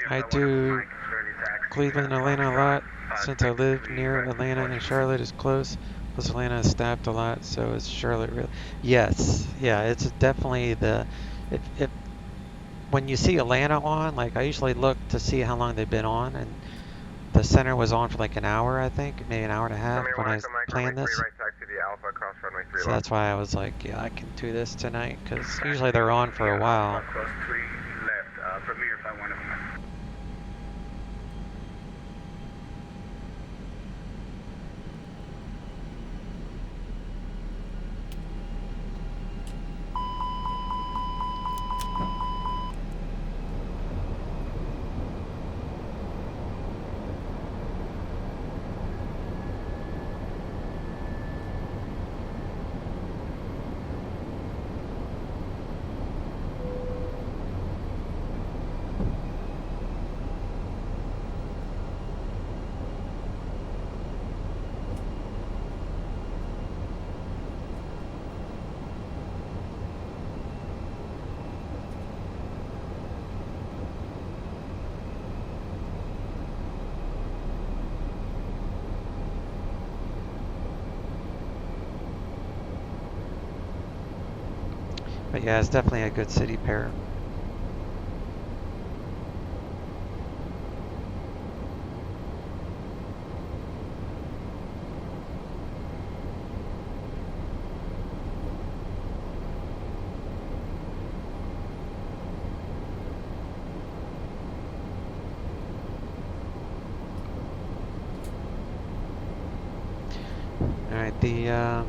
I do Cleveland and Atlanta a lot, since I live near Atlanta and Charlotte is close. Plus Atlanta is staffed a lot, so is Charlotte really. Yes, yeah, it's definitely the, if when you see Atlanta on, like I usually look to see how long they've been on, and the center was on for like an hour, I think, maybe an hour and a half when I planned this. So that's why I was like, yeah, I can do this tonight, because usually they're on for a while. Cross 3 left, Premier 515. But yeah, it's definitely a good city pair. Alright, the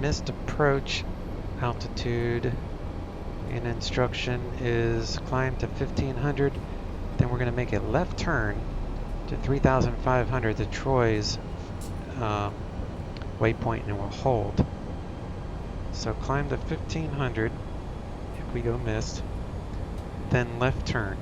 missed approach altitude and instruction is climb to 1500, then we're going to make a left turn to 3500 to Troy's waypoint, and we'll hold. So climb to 1500 if we go missed, then left turn.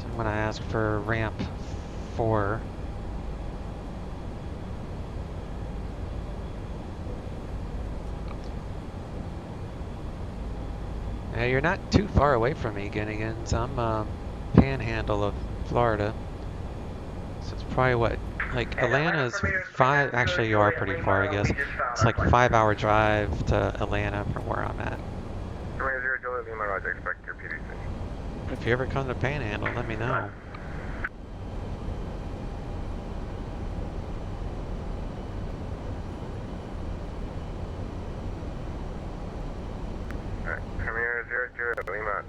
I'm going to ask for ramp 4. Now you're not too far away from me, Ginnigans. I'm panhandle of Florida. So it's probably what, like Atlanta's 5, actually you are pretty far, I guess. It's like 5-hour drive to Atlanta from where I'm at. If you ever come to Panhandle, let me know. Premier 0 Lima,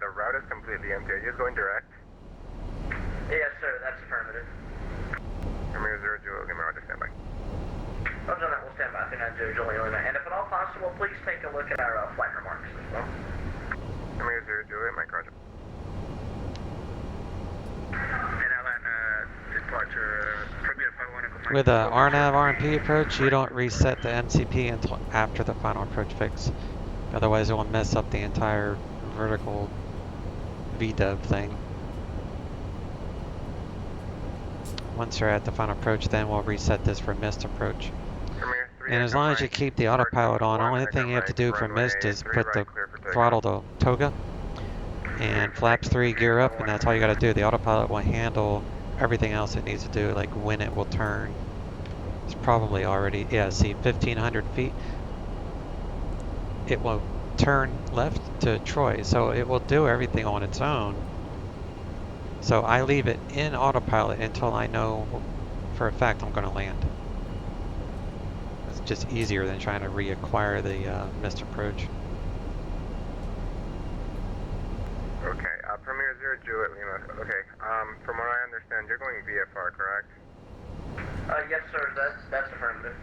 the route is completely empty. Are you just going direct? Yes, sir, that's affirmative. Premier 0 Lima, roger, stand by. Roger that, we'll stand by. 39 Juliet Lima. And if at all all possible, please take a look at our flight remarks as well. Premier 0 Juliet, Mike Roger. And Atlanta departure, Premier 51. With a RNAV RMP approach, you don't reset the MCP until after the final approach fix. Otherwise, it will mess up the entire vertical VDub thing. Once you're at the final approach, then we'll reset this for missed approach. And as long as you keep the autopilot on, the only thing you have to do for missed is put the throttle to toga and flaps 3 gear up, and that's all you got to do. The autopilot will handle everything else it needs to do, like when it will turn. It's probably already, yeah, see, 1,500 feet. It will turn left to Troy, so it will do everything on its own. So I leave it in autopilot until I know for a fact I'm going to land. It's just easier than trying to reacquire the missed approach. Okay, Premier 0 Juliet Lima. Okay, from what I understand, you're going VFR, correct? Yes, sir. That's affirmative.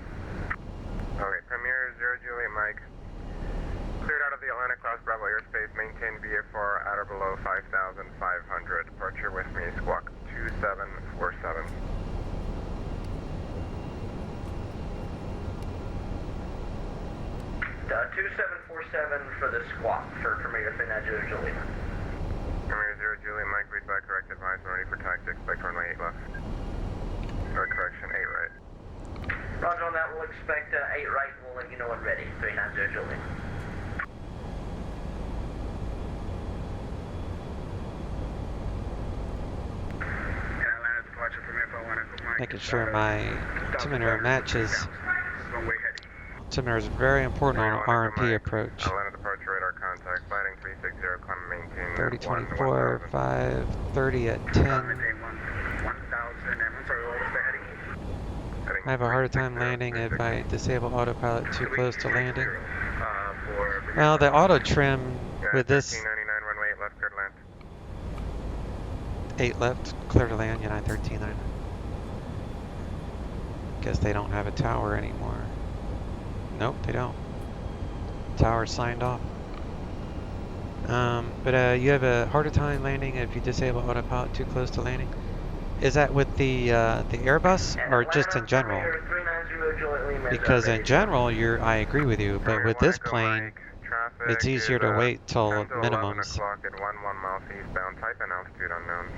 Okay, Premier 0 Juliet Mike. Cleared out of the Atlanta Class Bravo airspace. Maintain VFR at or below 5,500. Departure with me, squawk 2747. 2747 for the squawk for Premier 390 Juliet. Premier 0 Juliet Mike, read back correct advice. I'm ready for taxi. Expect runway 8 left. Or correction, 8 right. Roger on that, we'll expect 8 right, we'll let you know when ready. 390 Juliet. Making sure my altimeter matches. Altimeter is very important on an RMP approach. Atlanta departure radar contact, flighting 360, climb maintain 3024, 530 at 10. I have a harder time landing if I disable autopilot too close to landing. Well, the auto trim with this 1399 runway 8 left, clear to land. 8 left, clear to land, United 1399. Guess they don't have a tower anymore. Nope, they don't. Tower signed off. But you have a harder time landing if you disable autopilot too close to landing. Is that with the Airbus or just in general? Because in general, I agree with you, but with this plane, it's easier to wait till minimums. 11 o'clock at 11 miles eastbound, type and altitude unknown.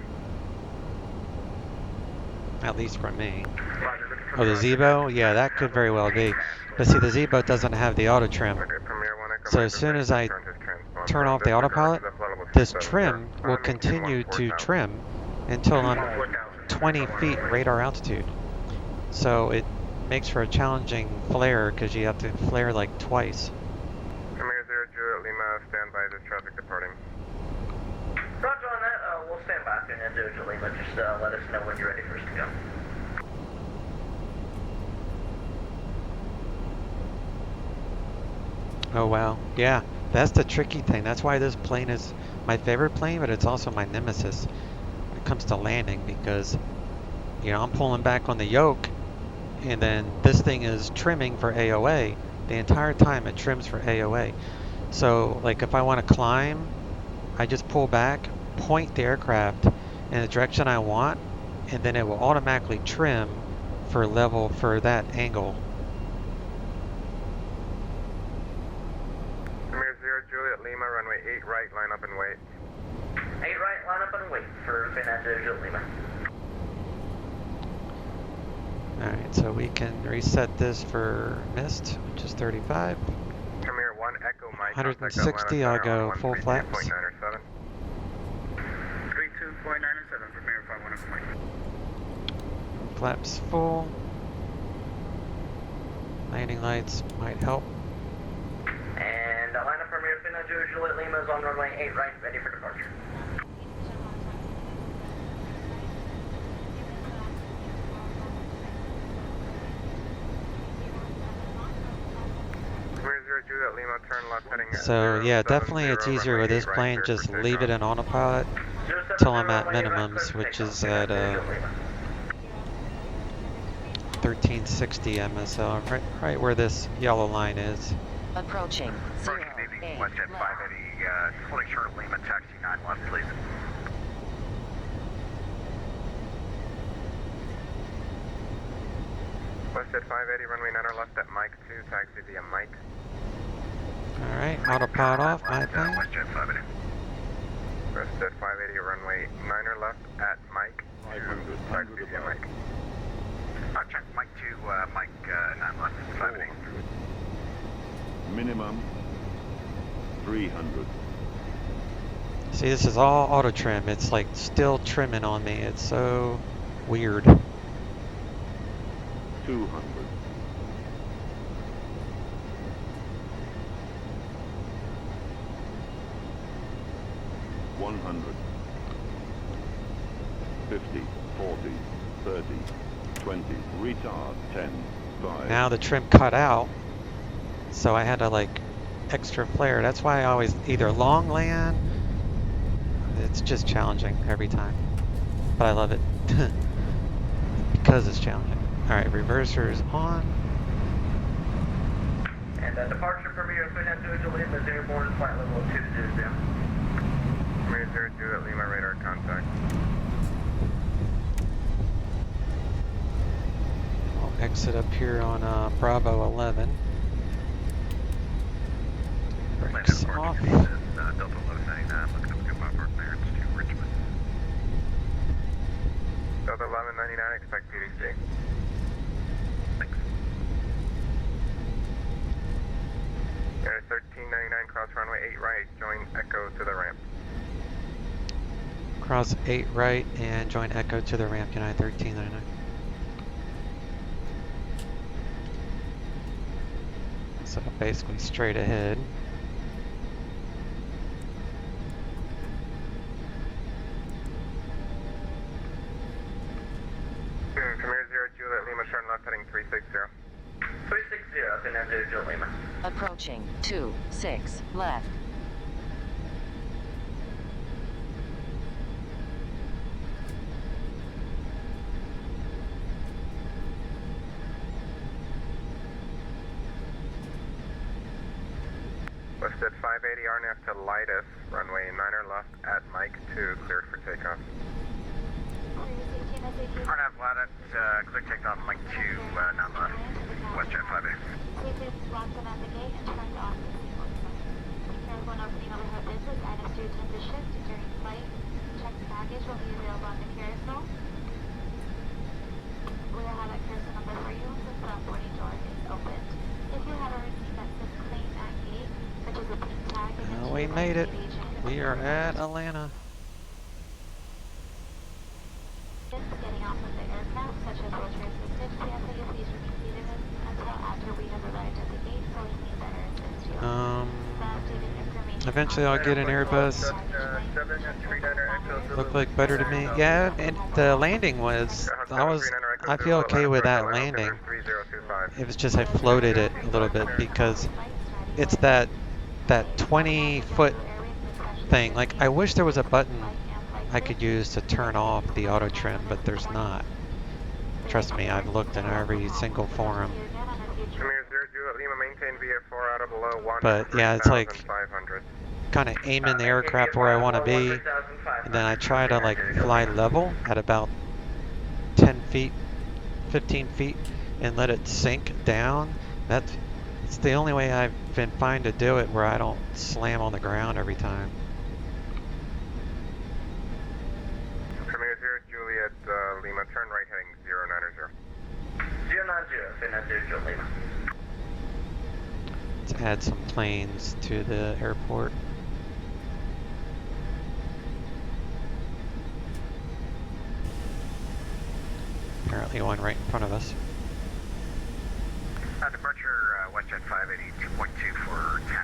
At least for me. Oh, the Zebo? Yeah, that could very well be. But see, the Zebo doesn't have the auto trim. So as soon as I turn off the autopilot, this trim will continue to trim until I'm 20 feet radar altitude. So it makes for a challenging flare because you have to flare like twice. Premier 0 Juliet Lima, stand by this traffic departing. Roger on that, we'll stand by 390 Lima. Just let us know when you're ready for us to go. Oh wow, yeah, that's the tricky thing. That's why this plane is my favorite plane, but it's also my nemesis when it comes to landing, because you know I'm pulling back on the yoke, and then this thing is trimming for AOA. The entire time it trims for AOA. So like if I want to climb, I just pull back, point the aircraft in the direction I want, and then it will automatically trim for level for that angle. Premier 0 Juliet Lima, runway 8 right, line up and wait. 8 right, line up and wait for 390 Juliet Lima. Alright, so we can reset this for missed, which is 35. Premier 1 Echo Mike. 160, I'll go full flaps. 32.997, Premier 51 Echo Mike. Flaps full. Landing lights might help. And Atlanta Premier 390 Juliet Lima is on runway 8 right, ready for departure. So yeah, definitely it's easier with this plane, just leave it in autopilot till I'm at minimums, which is at 1360 MSL, right where this yellow line is. Approaching. First Navy, WestJet 580, holding short of Lima, taxi 9 left, please. WestJet 580, runway 9 left at Mike 2, taxi via Mike. Alright, autopilot off, my plane. WestJet 580. WestJet 580, runway 9 left at Mike 2, taxi via Mike. Check Mike 2, Mike 9 left, 580. Minimum 300. See, this is all auto trim. It's like still trimming on me. It's so weird. 200. 100. 50, 40, 30, 20, retard, 10, 5. Now the trim cut out, so I had to like extra flare. That's why I always either long land. It's just challenging every time, but I love it because it's challenging. All right, reverser is on. And departure Premier 392 Lima is airborne, flight level 220. Premier 02 at Lima, radar contact. I'll exit up here on Bravo 11. Brakes off. Delta low 99, looking up goodbye for clearance to Richmond. Delta 1199, expect PDC. Thanks. Air 1399, cross runway 8 right, join Echo to the ramp. Cross 8 right and join Echo to the ramp, United 1399. So basically straight ahead. Premier 0 Juliet Lima, turn left heading 360. 360, Fernando Joe Lima. Approaching. 26 left. WestJet 580, RNF to Lightus, runway 9 left at Mike 2, cleared for takeoff. RNAV Lattice, clear takeoff, Mike 2, 9 left, WestJet 580. Vatsim at the gate and turned off the sequence. Careful when opening overhead business, items to attend to shift during flight. Checked baggage will be available on the carousel. We will have a carousel number for you since the boarding door is opened. If you have a receipt that says claim at gate, such as a pink tag, Well, we made it. We are at Atlanta. Getting off of the aircraft, such as wheelchair assistance, we ask that you please remain seated until after we have arrived at the gate so we can better assist you. Eventually I'll get an Airbus. Looked like better to me. Yeah, and the landing was, I feel okay with that landing. It was just I floated it a little bit because it's that 20-foot thing. Like, I wish there was a button I could use to turn off the auto trim, but there's not. Trust me, I've looked in every single forum. But yeah, it's like kind of aiming the aircraft where I want to be, and then I try to like fly level at about 10 feet, 15 feet, and let it sink down. It's the only way I've been fine to do it where I don't slam on the ground every time. Premier 0 Juliet Lima, turn right heading 090. 090, Fernando Joe Lima. Let's add some planes to the airport. Apparently one right in front of us. Departure, WestJet 580, 2.2 for 10.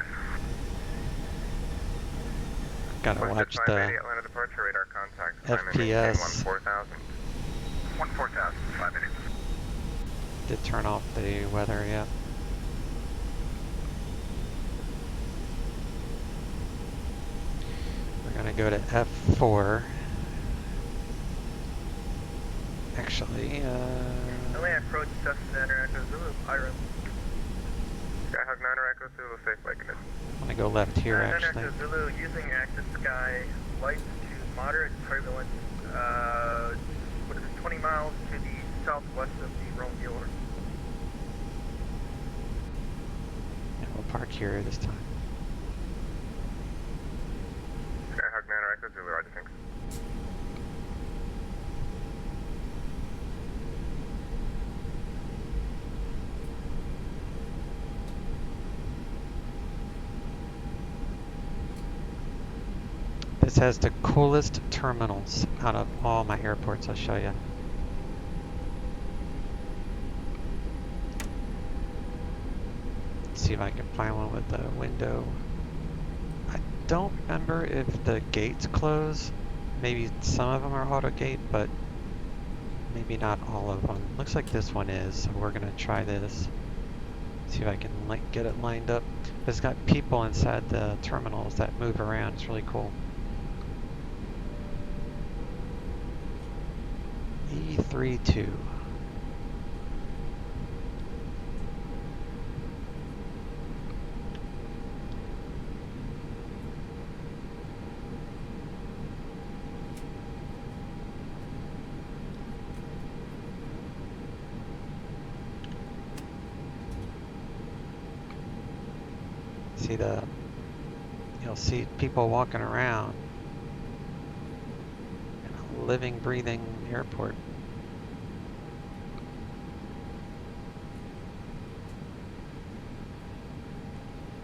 Gotta watch the FPS. 14,000, 580. Did turn off the weather yet. We're gonna go to F4. Actually, LA approach Cessna International Zulu, Iron. Skyhawk 9 Echo Echo Zulu, safe flight conditions. I'm gonna go left here actually. Echo Zulu, using active sky, light to moderate turbulence, what is it, 20 miles to the southwest of the Romeo. And we'll park here this time. Skyhawk 9 or Echo Zulu, Roger, thanks. This has the coolest terminals out of all my airports, I'll show you. Let's see if I can find one with the window. I don't remember if the gates close. Maybe some of them are auto gate, but maybe not all of them. Looks like this one is, so we're gonna try this. See if I can get it lined up. It's got people inside the terminals that move around. It's really cool. A320. See you'll see people walking around in a living, breathing airport.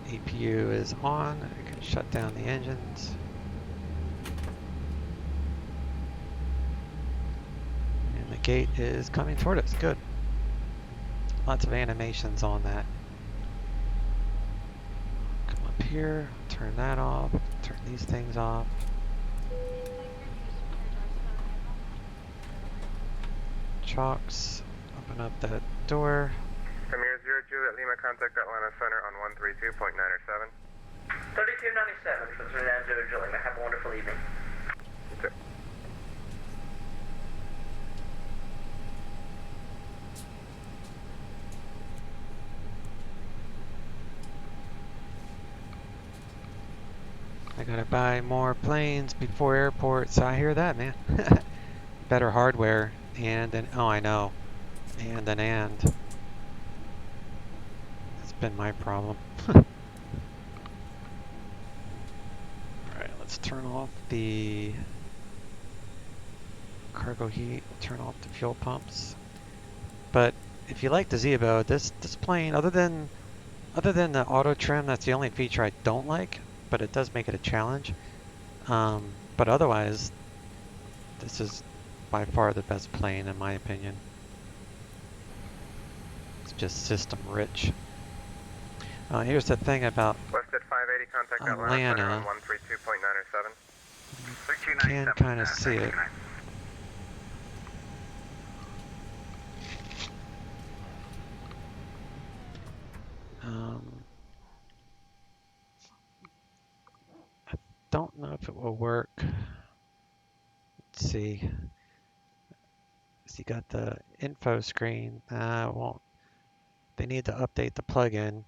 APU is on. I can shut down the engines. And the gate is coming toward us. Good. Lots of animations on that. Come up here, turn that off, turn these things off. Chalks, open up that door. Premier 0 Juliet Lima, contact Atlanta Center on 132.907. 3297 for 390 Juliet. Have a wonderful evening. Okay. I gotta buy more planes before airports. I hear that, man. Better hardware oh, I know. And. That's been my problem. Alright, let's turn off the cargo heat, turn off the fuel pumps. But if you like the Zebo, this plane, other than the auto trim, that's the only feature I don't like, but it does make it a challenge. But otherwise, this is by far the best plane in my opinion. It's just system rich. Here's the thing about Wested 580, contact Atlanta Center on 132.907. You can kind of see it. I don't know if it will work. Let's see. So you got the info screen. It won't. They need to update the plugin.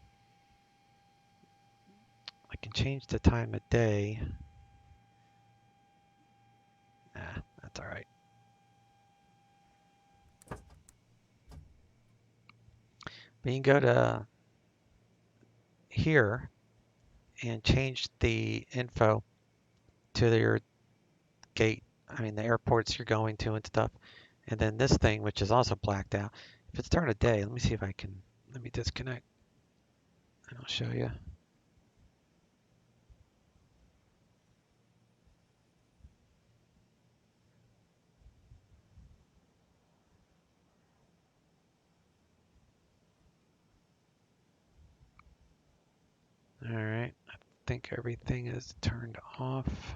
I can change the time of day. That's all right. But you can go to here and change the info to your gate. I mean the airports you're going to and stuff. And then this thing, which is also blacked out. If it's during the day, let me see if I can. Let me disconnect, and I'll show you. All right, I think everything is turned off.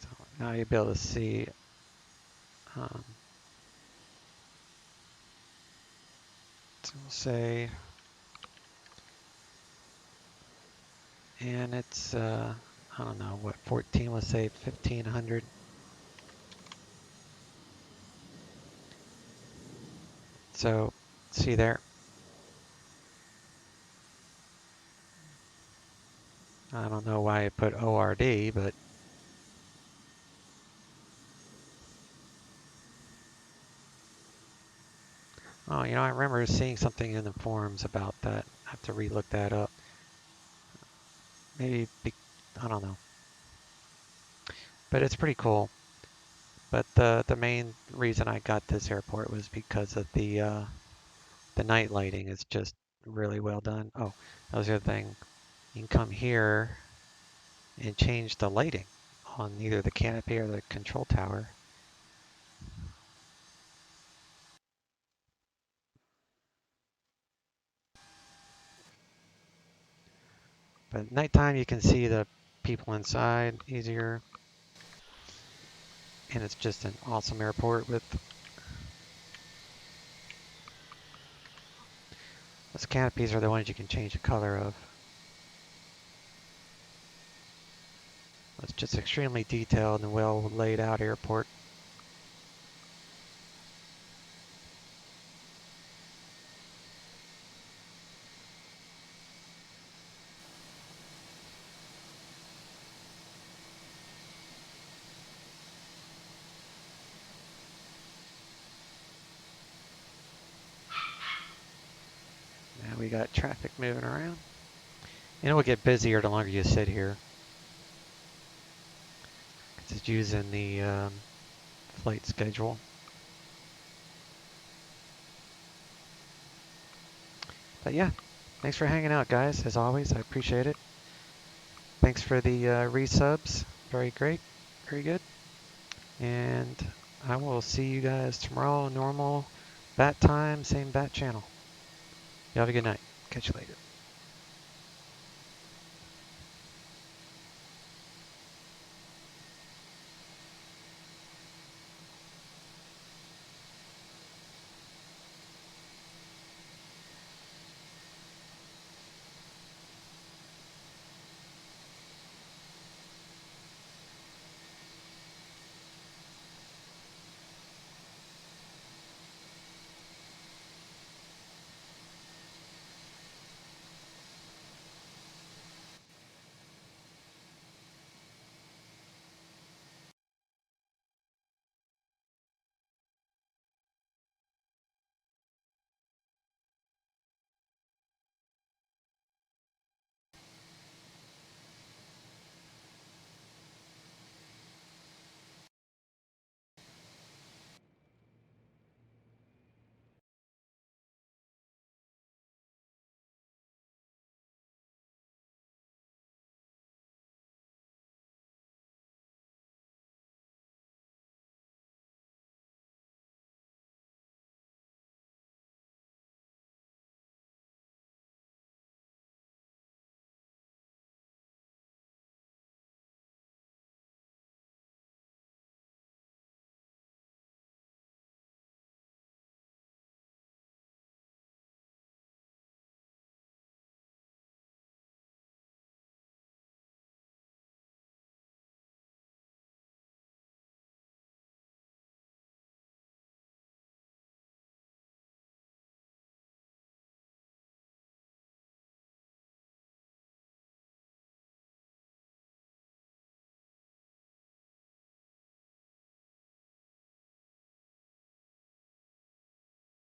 So now you'll be able to see So we'll say, and it's, I don't know, what, 14, let's say 1500. So, see there? I don't know why I put ORD, but oh, you know, I remember seeing something in the forums about that. I have to relook that up. Maybe, I don't know. But it's pretty cool. But the main reason I got this airport was because of the night lighting is just really well done. Oh, that was the other thing. You can come here and change the lighting on either the canopy or the control tower. But at nighttime you can see the people inside easier. And it's just an awesome airport with those canopies are the ones you can change the color of. It's just extremely detailed and well laid out airport. Now we got traffic moving around. And it will get busier the longer you sit here. It's using the flight schedule. But yeah, thanks for hanging out, guys. As always, I appreciate it. Thanks for the resubs. Very great. Very good. And I will see you guys tomorrow, normal bat time, same bat channel. You have a good night. Catch you later.